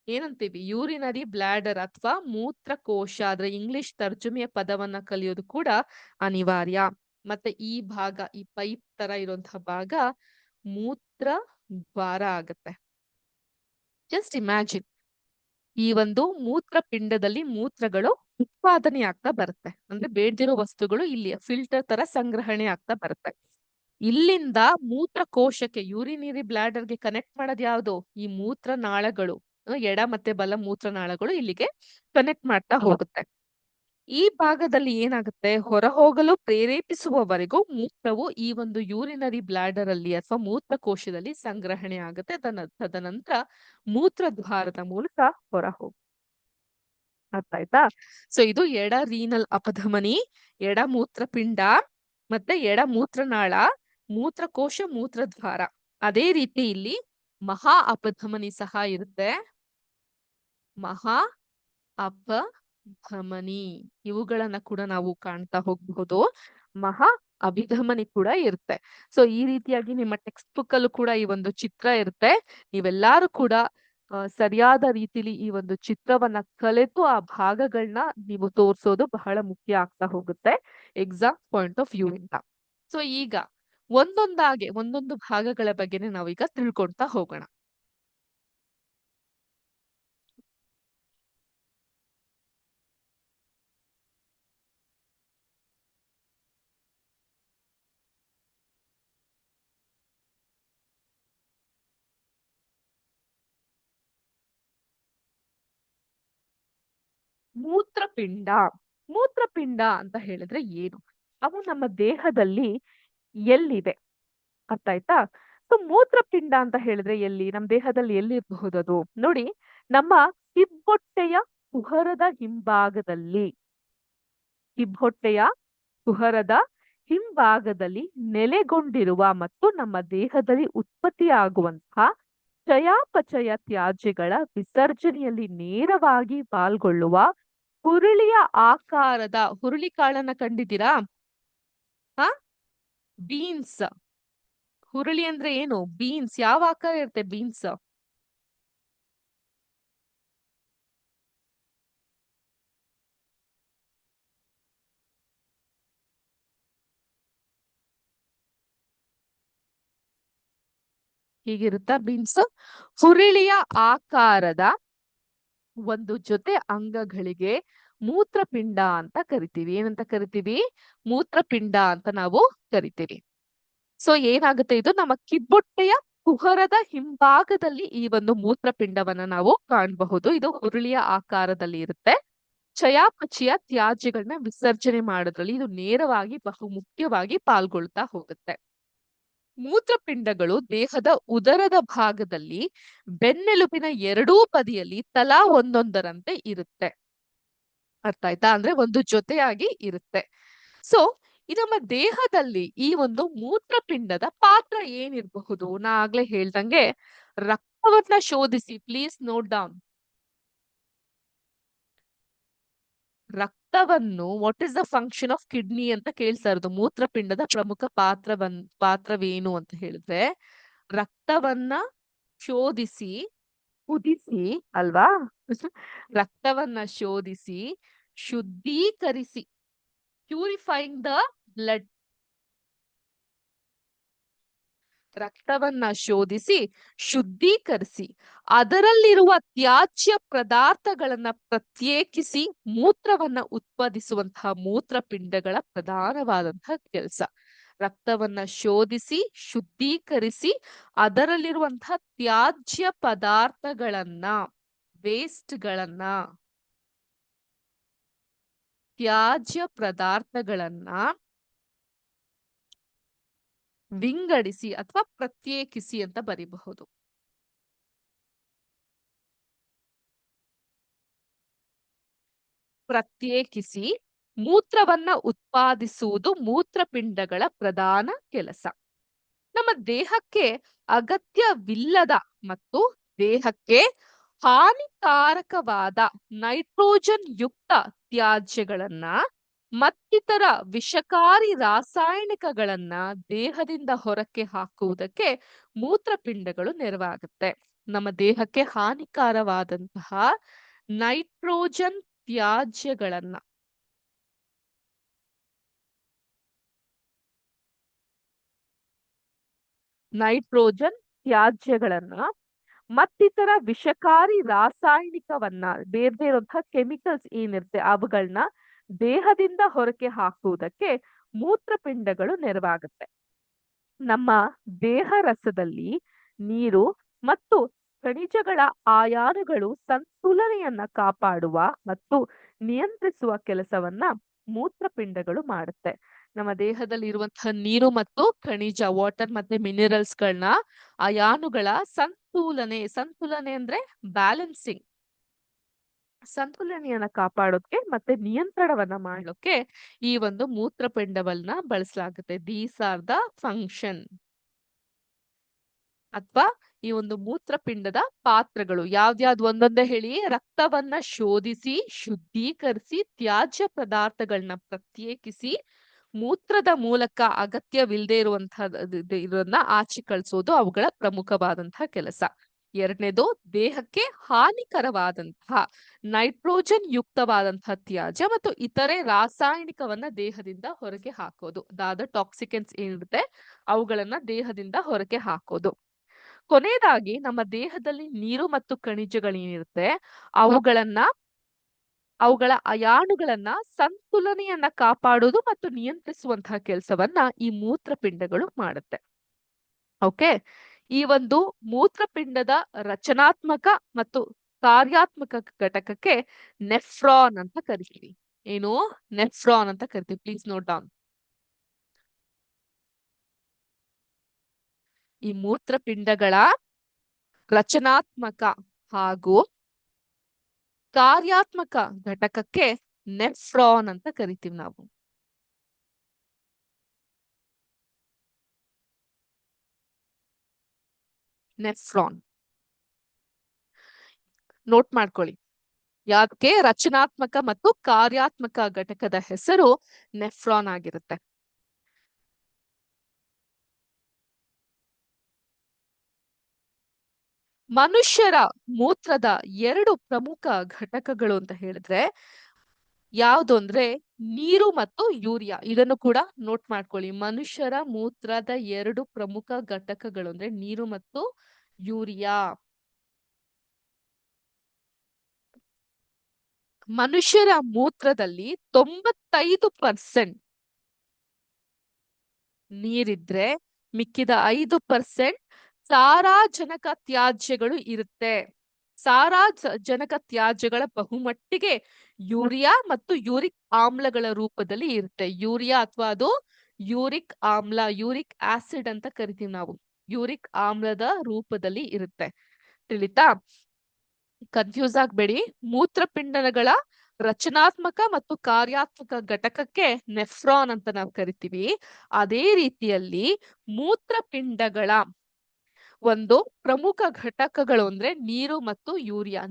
Speaker 1: ಏನಂತೀವಿ, ಯೂರಿನರಿ ಬ್ಲಾಡರ್ ಅಥವಾ ಮೂತ್ರಕೋಶ, ಅದ್ರ ಇಂಗ್ಲಿಷ್ ತರ್ಜುಮೆಯ ಪದವನ್ನ ಕಲಿಯೋದು ಕೂಡ ಅನಿವಾರ್ಯ. ಮತ್ತೆ ಈ ಭಾಗ, ಈ ಪೈಪ್ ತರ ಇರುವಂತಹ ಭಾಗ ಮೂತ್ರ ದ್ವಾರ ಆಗತ್ತೆ. ಜಸ್ಟ್ ಇಮ್ಯಾಜಿನ್, ಈ ಒಂದು ಮೂತ್ರಪಿಂಡದಲ್ಲಿ ಮೂತ್ರಗಳು ಉತ್ಪಾದನೆ ಆಗ್ತಾ ಬರುತ್ತೆ. ಅಂದ್ರೆ ಬೇಡ್ದಿರೋ ವಸ್ತುಗಳು ಇಲ್ಲಿ ಫಿಲ್ಟರ್ ತರ ಸಂಗ್ರಹಣೆ ಆಗ್ತಾ ಬರುತ್ತೆ. ಇಲ್ಲಿಂದ ಮೂತ್ರಕೋಶಕ್ಕೆ, ಯೂರಿನರಿ ಬ್ಲಾಡರ್ಗೆ ಕನೆಕ್ಟ್ ಮಾಡೋದು ಯಾವುದು? ಈ ಮೂತ್ರನಾಳಗಳು. ಎಡ ಮತ್ತೆ ಬಲ ಮೂತ್ರನಾಳಗಳು ಇಲ್ಲಿಗೆ ಕನೆಕ್ಟ್ ಮಾಡ್ತಾ ಹೋಗುತ್ತೆ. ಈ ಭಾಗದಲ್ಲಿ ಏನಾಗುತ್ತೆ, ಹೊರ ಹೋಗಲು ಪ್ರೇರೇಪಿಸುವವರೆಗೂ ಮೂತ್ರವು ಈ ಒಂದು ಯೂರಿನರಿ ಬ್ಲಾಡರ್ ಅಲ್ಲಿ ಅಥವಾ ಮೂತ್ರಕೋಶದಲ್ಲಿ ಸಂಗ್ರಹಣೆ ಆಗುತ್ತೆ. ತದನಂತರ ಮೂತ್ರದ್ವಾರದ ಮೂಲಕ ಹೊರ ಹೋಗುತ್ತೆ. ಅರ್ಥ ಆಯ್ತಾ? ಸೊ ಇದು ಎಡ ರೀನಲ್ ಅಪಧಮನಿ, ಎಡ ಮೂತ್ರಪಿಂಡ, ಮತ್ತೆ ಎಡ ಮೂತ್ರನಾಳ, ಮೂತ್ರಕೋಶ, ಮೂತ್ರದ್ವಾರ. ಅದೇ ರೀತಿ ಇಲ್ಲಿ ಮಹಾ ಅಪಧಮನಿ ಸಹ ಇರುತ್ತೆ. ಮಹಾ ಅಪಧಮನಿ ಇವುಗಳನ್ನ ಕೂಡ ನಾವು ಕಾಣ್ತಾ ಹೋಗಬಹುದು. ಮಹಾ ಅಭಿಧಮನಿ ಕೂಡ ಇರುತ್ತೆ. ಸೊ ಈ ರೀತಿಯಾಗಿ ನಿಮ್ಮ ಟೆಕ್ಸ್ಟ್ ಬುಕ್ ಅಲ್ಲೂ ಕೂಡ ಈ ಒಂದು ಚಿತ್ರ ಇರುತ್ತೆ. ನೀವೆಲ್ಲಾರು ಕೂಡ ಸರಿಯಾದ ರೀತಿಲಿ ಈ ಒಂದು ಚಿತ್ರವನ್ನ ಕಲೆತು ಆ ಭಾಗಗಳನ್ನ ನೀವು ತೋರಿಸೋದು ಬಹಳ ಮುಖ್ಯ ಆಗ್ತಾ ಹೋಗುತ್ತೆ ಎಕ್ಸಾಮ್ ಪಾಯಿಂಟ್ ಆಫ್ ವ್ಯೂ ಇಂದ. ಸೊ ಈಗ ಒಂದೊಂದು ಭಾಗಗಳ ಬಗ್ಗೆನೆ ನಾವೀಗ ತಿಳ್ಕೊಳ್ತಾ ಹೋಗೋಣ. ಮೂತ್ರಪಿಂಡ. ಮೂತ್ರಪಿಂಡ ಅಂತ ಹೇಳಿದ್ರೆ ಏನು? ಅವು ನಮ್ಮ ದೇಹದಲ್ಲಿ ಎಲ್ಲಿವೆ? ಅರ್ಥ ಆಯ್ತಾ? ಸೊ ಮೂತ್ರಪಿಂಡ ಅಂತ ಹೇಳಿದ್ರೆ ಎಲ್ಲಿ, ನಮ್ಮ ದೇಹದಲ್ಲಿ ಎಲ್ಲಿ ಇರಬಹುದು ಅದು? ನೋಡಿ, ನಮ್ಮ ಕಿಬ್ಬೊಟ್ಟೆಯ ಕುಹರದ ಹಿಂಭಾಗದಲ್ಲಿ, ಕಿಬ್ಬೊಟ್ಟೆಯ ಕುಹರದ ಹಿಂಭಾಗದಲ್ಲಿ ನೆಲೆಗೊಂಡಿರುವ ಮತ್ತು ನಮ್ಮ ದೇಹದಲ್ಲಿ ಉತ್ಪತ್ತಿಯಾಗುವಂತಹ ಚಯಾಪಚಯ ತ್ಯಾಜ್ಯಗಳ ವಿಸರ್ಜನೆಯಲ್ಲಿ ನೇರವಾಗಿ ಪಾಲ್ಗೊಳ್ಳುವ ಹುರುಳಿಯ ಆಕಾರದ, ಹುರುಳಿಕಾಳನ್ನ ಕಂಡಿದ್ದೀರಾ? ಬೀನ್ಸ್. ಹುರುಳಿ ಅಂದ್ರೆ ಏನು? ಬೀನ್ಸ್. ಯಾವ ಆಕಾರ ಇರುತ್ತೆ ಬೀನ್ಸ್? ಹೀಗಿರುತ್ತಾ ಬೀನ್ಸ್? ಹುರುಳಿಯ ಆಕಾರದ ಒಂದು ಜೊತೆ ಅಂಗಗಳಿಗೆ ಮೂತ್ರಪಿಂಡ ಅಂತ ಕರಿತೀವಿ. ಏನಂತ ಕರಿತೀವಿ? ಮೂತ್ರಪಿಂಡ ಅಂತ ನಾವು ಕರಿತೀವಿ. ಸೊ ಏನಾಗುತ್ತೆ, ಇದು ನಮ್ಮ ಕಿಬ್ಬೊಟ್ಟೆಯ ಕುಹರದ ಹಿಂಭಾಗದಲ್ಲಿ ಈ ಒಂದು ಮೂತ್ರಪಿಂಡವನ್ನ ನಾವು ಕಾಣಬಹುದು. ಇದು ಹುರುಳಿಯ ಆಕಾರದಲ್ಲಿ ಇರುತ್ತೆ. ಚಯಾಪಚಯ ತ್ಯಾಜ್ಯಗಳನ್ನ ವಿಸರ್ಜನೆ ಮಾಡೋದ್ರಲ್ಲಿ ಇದು ನೇರವಾಗಿ ಬಹು ಮುಖ್ಯವಾಗಿ ಪಾಲ್ಗೊಳ್ತಾ ಹೋಗುತ್ತೆ. ಮೂತ್ರಪಿಂಡಗಳು ದೇಹದ ಉದರದ ಭಾಗದಲ್ಲಿ ಬೆನ್ನೆಲುಬಿನ ಎರಡೂ ಬದಿಯಲ್ಲಿ ತಲಾ ಒಂದೊಂದರಂತೆ ಇರುತ್ತೆ. ಅರ್ಥ ಆಯ್ತಾ? ಅಂದ್ರೆ ಒಂದು ಜೊತೆಯಾಗಿ ಇರುತ್ತೆ. ಸೊ ಈ ನಮ್ಮ ದೇಹದಲ್ಲಿ ಈ ಒಂದು ಮೂತ್ರಪಿಂಡದ ಪಾತ್ರ ಏನಿರಬಹುದು? ನಾ ಆಗ್ಲೇ ಹೇಳ್ದಂಗೆ ರಕ್ತವನ್ನ ಶೋಧಿಸಿ, ಪ್ಲೀಸ್ ನೋಟ್ ಡೌನ್. ರಕ್ತವನ್ನು, what is the function of kidney ಅಂತ ಕೇಳ್ತಾ ಇರೋದು. ಮೂತ್ರಪಿಂಡದ ಪ್ರಮುಖ ಪಾತ್ರವೇನು ಅಂತ ಹೇಳಿದ್ರೆ, ರಕ್ತವನ್ನ ಶೋಧಿಸಿ, ಕುದಿಸಿ ಅಲ್ವಾ ರಕ್ತವನ್ನ ಶೋಧಿಸಿ ಶುದ್ಧೀಕರಿಸಿ, ಪ್ಯೂರಿಫೈಯಿಂಗ್ ದ ಬ್ಲಡ್. ರಕ್ತವನ್ನ ಶೋಧಿಸಿ ಶುದ್ಧೀಕರಿಸಿ ಅದರಲ್ಲಿರುವ ತ್ಯಾಜ್ಯ ಪದಾರ್ಥಗಳನ್ನ ಪ್ರತ್ಯೇಕಿಸಿ ಮೂತ್ರವನ್ನ ಉತ್ಪಾದಿಸುವಂತಹ ಮೂತ್ರಪಿಂಡಗಳ ಪ್ರಧಾನವಾದಂತಹ ಕೆಲಸ. ರಕ್ತವನ್ನ ಶೋಧಿಸಿ ಶುದ್ಧೀಕರಿಸಿ ಅದರಲ್ಲಿರುವಂತಹ ತ್ಯಾಜ್ಯ ಪದಾರ್ಥಗಳನ್ನ, ತ್ಯಾಜ್ಯ ಪದಾರ್ಥಗಳನ್ನ ವಿಂಗಡಿಸಿ ಅಥವಾ ಪ್ರತ್ಯೇಕಿಸಿ ಅಂತ ಬರೀಬಹುದು. ಪ್ರತ್ಯೇಕಿಸಿ ಮೂತ್ರವನ್ನ ಉತ್ಪಾದಿಸುವುದು ಮೂತ್ರಪಿಂಡಗಳ ಪ್ರಧಾನ ಕೆಲಸ. ನಮ್ಮ ದೇಹಕ್ಕೆ ಅಗತ್ಯವಿಲ್ಲದ ಮತ್ತು ದೇಹಕ್ಕೆ ಹಾನಿಕಾರಕವಾದ ನೈಟ್ರೋಜನ್ ಯುಕ್ತ ತ್ಯಾಜ್ಯಗಳನ್ನ ಮತ್ತಿತರ ವಿಷಕಾರಿ ರಾಸಾಯನಿಕಗಳನ್ನ ದೇಹದಿಂದ ಹೊರಕ್ಕೆ ಹಾಕುವುದಕ್ಕೆ ಮೂತ್ರಪಿಂಡಗಳು ನೆರವಾಗುತ್ತೆ. ನಮ್ಮ ದೇಹಕ್ಕೆ ಹಾನಿಕಾರವಾದಂತಹ ನೈಟ್ರೋಜನ್ ತ್ಯಾಜ್ಯಗಳನ್ನ ನೈಟ್ರೋಜನ್ ತ್ಯಾಜ್ಯಗಳನ್ನ ಮತ್ತಿತರ ವಿಷಕಾರಿ ರಾಸಾಯನಿಕವನ್ನ ಬೇರೆ ಬೇರೆಂತಹ ಕೆಮಿಕಲ್ಸ್ ಏನಿರುತ್ತೆ ಅವುಗಳನ್ನ ದೇಹದಿಂದ ಹೊರಕ್ಕೆ ಹಾಕುವುದಕ್ಕೆ ಮೂತ್ರಪಿಂಡಗಳು ನೆರವಾಗುತ್ತೆ. ನಮ್ಮ ದೇಹ ರಸದಲ್ಲಿ ನೀರು ಮತ್ತು ಖನಿಜಗಳ ಅಯಾನುಗಳು ಸಂತುಲನೆಯನ್ನ ಕಾಪಾಡುವ ಮತ್ತು ನಿಯಂತ್ರಿಸುವ ಕೆಲಸವನ್ನ ಮೂತ್ರಪಿಂಡಗಳು ಮಾಡುತ್ತೆ. ನಮ್ಮ ದೇಹದಲ್ಲಿ ಇರುವಂತಹ ನೀರು ಮತ್ತು ಖನಿಜ ವಾಟರ್ ಮತ್ತೆ ಮಿನರಲ್ಸ್ ಗಳನ್ನ ಅಯಾನುಗಳ ಸಂತುಲನೆ ಅಂದ್ರೆ ಬ್ಯಾಲೆನ್ಸಿಂಗ್ ಸಂತುಲನೆಯನ್ನ ಕಾಪಾಡೋಕೆ ಮತ್ತೆ ನಿಯಂತ್ರಣವನ್ನ ಮಾಡೋಕೆ ಈ ಒಂದು ಮೂತ್ರಪಿಂಡವನ್ನ ಬಳಸಲಾಗುತ್ತೆ. ದೀಸ್ ಆರ್ ದ ಫಂಕ್ಷನ್ ಅಥವಾ ಈ ಒಂದು ಮೂತ್ರಪಿಂಡದ ಪಾತ್ರಗಳು ಯಾವ್ದ್ಯಾವ್ದು ಒಂದೊಂದೇ ಹೇಳಿ. ರಕ್ತವನ್ನ ಶೋಧಿಸಿ ಶುದ್ಧೀಕರಿಸಿ ತ್ಯಾಜ್ಯ ಪದಾರ್ಥಗಳನ್ನ ಪ್ರತ್ಯೇಕಿಸಿ ಮೂತ್ರದ ಮೂಲಕ ಅಗತ್ಯವಿಲ್ಲದೆ ಇರೋದನ್ನ ಆಚೆ ಕಳಿಸೋದು ಅವುಗಳ ಪ್ರಮುಖವಾದಂತಹ ಕೆಲಸ. ಎರಡನೇದು ದೇಹಕ್ಕೆ ಹಾನಿಕರವಾದಂತಹ ನೈಟ್ರೋಜನ್ ಯುಕ್ತವಾದಂತಹ ತ್ಯಾಜ್ಯ ಮತ್ತು ಇತರೆ ರಾಸಾಯನಿಕವನ್ನ ದೇಹದಿಂದ ಹೊರಗೆ ಹಾಕೋದು. ಅದಾದ ಟಾಕ್ಸಿಕೆನ್ಸ್ ಏನಿರುತ್ತೆ ಅವುಗಳನ್ನ ದೇಹದಿಂದ ಹೊರಗೆ ಹಾಕೋದು. ಕೊನೆಯದಾಗಿ ನಮ್ಮ ದೇಹದಲ್ಲಿ ನೀರು ಮತ್ತು ಖನಿಜಗಳೇನಿರುತ್ತೆ ಅವುಗಳ ಅಯಾನುಗಳನ್ನ ಸಂತುಲನೆಯನ್ನ ಕಾಪಾಡೋದು ಮತ್ತು ನಿಯಂತ್ರಿಸುವಂತಹ ಕೆಲಸವನ್ನ ಈ ಮೂತ್ರಪಿಂಡಗಳು ಮಾಡುತ್ತೆ. ಓಕೆ, ಈ ಒಂದು ಮೂತ್ರಪಿಂಡದ ರಚನಾತ್ಮಕ ಮತ್ತು ಕಾರ್ಯಾತ್ಮಕ ಘಟಕಕ್ಕೆ ನೆಫ್ರಾನ್ ಅಂತ ಕರಿತೀವಿ. ಏನು ನೆಫ್ರಾನ್ ಅಂತ ಕರಿತೀವಿ. Please note down. ಈ ಮೂತ್ರಪಿಂಡಗಳ ರಚನಾತ್ಮಕ ಹಾಗೂ ಕಾರ್ಯಾತ್ಮಕ ಘಟಕಕ್ಕೆ ನೆಫ್ರಾನ್ ಅಂತ ಕರಿತೀವಿ ನಾವು. ನೆಫ್ರಾನ್ ನೋಟ್ ಮಾಡ್ಕೊಳ್ಳಿ. ಯಾಕೆ ರಚನಾತ್ಮಕ ಮತ್ತು ಕಾರ್ಯಾತ್ಮಕ ಘಟಕದ ಹೆಸರು ನೆಫ್ರಾನ್ ಆಗಿರುತ್ತೆ. ಮನುಷ್ಯರ ಮೂತ್ರದ 2 ಪ್ರಮುಖ ಘಟಕಗಳು ಅಂತ ಹೇಳಿದ್ರೆ ಯಾವುದು ಅಂದ್ರೆ ನೀರು ಮತ್ತು ಯೂರಿಯಾ. ಇದನ್ನು ಕೂಡ ನೋಟ್ ಮಾಡ್ಕೊಳ್ಳಿ. ಮನುಷ್ಯರ ಮೂತ್ರದ 2 ಪ್ರಮುಖ ಘಟಕಗಳು ಅಂದ್ರೆ ನೀರು ಮತ್ತು ಯೂರಿಯಾ. ಮನುಷ್ಯರ ಮೂತ್ರದಲ್ಲಿ 95% ನೀರಿದ್ರೆ ಮಿಕ್ಕಿದ 5% ಸಾರಾಜನಕ ತ್ಯಾಜ್ಯಗಳು ಇರುತ್ತೆ. ಸಾರಾಜನಕ ತ್ಯಾಜ್ಯಗಳ ಬಹುಮಟ್ಟಿಗೆ ಯೂರಿಯಾ ಮತ್ತು ಯೂರಿಕ್ ಆಮ್ಲಗಳ ರೂಪದಲ್ಲಿ ಇರುತ್ತೆ. ಯೂರಿಯಾ ಅಥವಾ ಅದು ಯೂರಿಕ್ ಆಮ್ಲ, ಯೂರಿಕ್ ಆಸಿಡ್ ಅಂತ ಕರಿತೀವಿ ನಾವು. ಯೂರಿಕ್ ಆಮ್ಲದ ರೂಪದಲ್ಲಿ ಇರುತ್ತೆ. ತಿಳಿತಾ? ಕನ್ಫ್ಯೂಸ್ ಆಗ್ಬೇಡಿ. ಮೂತ್ರಪಿಂಡಗಳ ರಚನಾತ್ಮಕ ಮತ್ತು ಕಾರ್ಯಾತ್ಮಕ ಘಟಕಕ್ಕೆ ನೆಫ್ರಾನ್ ಅಂತ ನಾವು ಕರಿತೀವಿ. ಅದೇ ರೀತಿಯಲ್ಲಿ ಮೂತ್ರಪಿಂಡಗಳ ಒಂದು ಪ್ರಮುಖ ಘಟಕಗಳು ಅಂದ್ರೆ ನೀರು ಮತ್ತು ಯೂರಿಯಾ.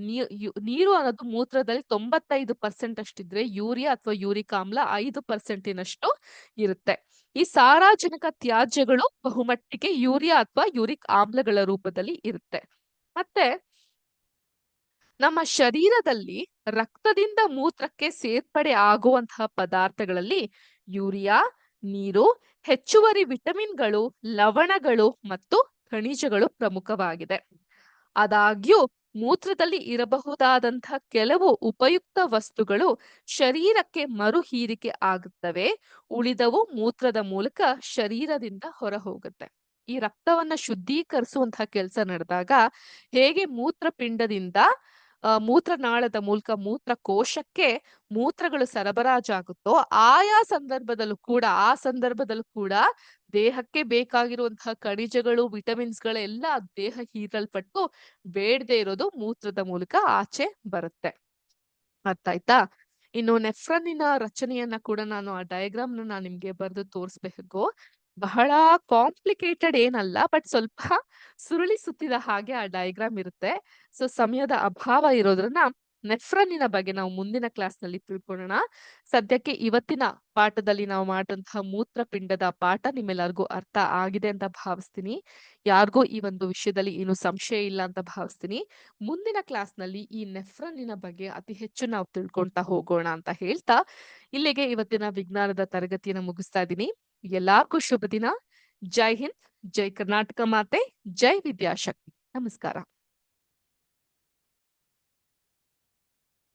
Speaker 1: ನೀರು ಅನ್ನೋದು ಮೂತ್ರದಲ್ಲಿ 95% ಅಷ್ಟಿದ್ರೆ ಯೂರಿಯಾ ಅಥವಾ ಯೂರಿಕ್ ಆಮ್ಲ 5% ಇರುತ್ತೆ. ಈ ಸಾರಾಜನಕ ತ್ಯಾಜ್ಯಗಳು ಬಹುಮಟ್ಟಿಗೆ ಯೂರಿಯಾ ಅಥವಾ ಯೂರಿಕ್ ಆಮ್ಲಗಳ ರೂಪದಲ್ಲಿ ಇರುತ್ತೆ. ಮತ್ತೆ ನಮ್ಮ ಶರೀರದಲ್ಲಿ ರಕ್ತದಿಂದ ಮೂತ್ರಕ್ಕೆ ಸೇರ್ಪಡೆ ಆಗುವಂತಹ ಪದಾರ್ಥಗಳಲ್ಲಿ ಯೂರಿಯಾ, ನೀರು, ಹೆಚ್ಚುವರಿ ವಿಟಮಿನ್ಗಳು, ಲವಣಗಳು ಮತ್ತು ಖನಿಜಗಳು ಪ್ರಮುಖವಾಗಿದೆ. ಆದಾಗ್ಯೂ ಮೂತ್ರದಲ್ಲಿ ಇರಬಹುದಾದಂತಹ ಕೆಲವು ಉಪಯುಕ್ತ ವಸ್ತುಗಳು ಶರೀರಕ್ಕೆ ಮರು ಹೀರಿಕೆ ಆಗುತ್ತವೆ. ಉಳಿದವು ಮೂತ್ರದ ಮೂಲಕ ಶರೀರದಿಂದ ಹೊರ ಹೋಗುತ್ತೆ. ಈ ರಕ್ತವನ್ನ ಶುದ್ಧೀಕರಿಸುವಂತಹ ಕೆಲಸ ನಡೆದಾಗ ಹೇಗೆ ಮೂತ್ರಪಿಂಡದಿಂದ ಮೂತ್ರನಾಳದ ಮೂಲಕ ಮೂತ್ರಕೋಶಕ್ಕೆ ಮೂತ್ರಗಳು ಸರಬರಾಜಾಗುತ್ತೋ ಆ ಸಂದರ್ಭದಲ್ಲೂ ಕೂಡ ದೇಹಕ್ಕೆ ಬೇಕಾಗಿರುವಂತಹ ಖನಿಜಗಳು, ವಿಟಮಿನ್ಸ್ಗಳೆಲ್ಲ ದೇಹ ಹೀರಲ್ಪಟ್ಟು ಬೇಡದೆ ಇರೋದು ಮೂತ್ರದ ಮೂಲಕ ಆಚೆ ಬರುತ್ತೆ. ಅರ್ಥ ಆಯ್ತಾ? ಇನ್ನು ನೆಫ್ರನ್ನಿನ ರಚನೆಯನ್ನ ಕೂಡ ನಾನು ಆ ಡಯಾಗ್ರಾಮ್ ನಾನು ನಿಮ್ಗೆ ಬರೆದು ತೋರಿಸ್ಬೇಕು. ಬಹಳ ಕಾಂಪ್ಲಿಕೇಟೆಡ್ ಏನಲ್ಲ, ಬಟ್ ಸ್ವಲ್ಪ ಸುರುಳಿ ಸುತ್ತಿದ ಹಾಗೆ ಆ ಡಯಾಗ್ರಾಮ್ ಇರುತ್ತೆ. ಸೊ ಸಮಯದ ಅಭಾವ ಇರೋದ್ರನ್ನ ನೆಫ್ರನ್ನಿನ ಬಗ್ಗೆ ನಾವು ಮುಂದಿನ ಕ್ಲಾಸ್‌ನಲ್ಲಿ ತಿಳ್ಕೊಳ್ಳೋಣ. ಸದ್ಯಕ್ಕೆ ಇವತ್ತಿನ ಪಾಠದಲ್ಲಿ ನಾವು ಮಾಡಿದಂತಹ ಮೂತ್ರಪಿಂಡದ ಪಾಠ ನಿಮ್ಮೆಲ್ಲರಿಗೂ ಅರ್ಥ ಆಗಿದೆ ಅಂತ ಭಾವಿಸ್ತೀನಿ. ಯಾರಿಗೂ ಈ ಒಂದು ವಿಷಯದಲ್ಲಿ ಏನು ಸಂಶಯ ಇಲ್ಲ ಅಂತ ಭಾವಿಸ್ತೀನಿ. ಮುಂದಿನ ಕ್ಲಾಸ್‌ನಲ್ಲಿ ಈ ನೆಫ್ರನ್ನಿನ ಬಗ್ಗೆ ಅತಿ ಹೆಚ್ಚು ನಾವು ತಿಳ್ಕೊಂತಾ ಹೋಗೋಣ ಅಂತ ಹೇಳ್ತಾ, ಇಲ್ಲಿಗೆ ಇವತ್ತಿನ ವಿಜ್ಞಾನದ ತರಗತಿಯನ್ನ ಮುಗಿಸ್ತಾ ಇದ್ದೀನಿ. ಎಲ್ಲಾರ್ಗೂ ಶುಭ ದಿನ. ಜೈ ಹಿಂದ್, ಜೈ ಕರ್ನಾಟಕ ಮಾತೆ, ಜೈ ವಿದ್ಯಾಶಕ್ತಿ. ನಮಸ್ಕಾರ.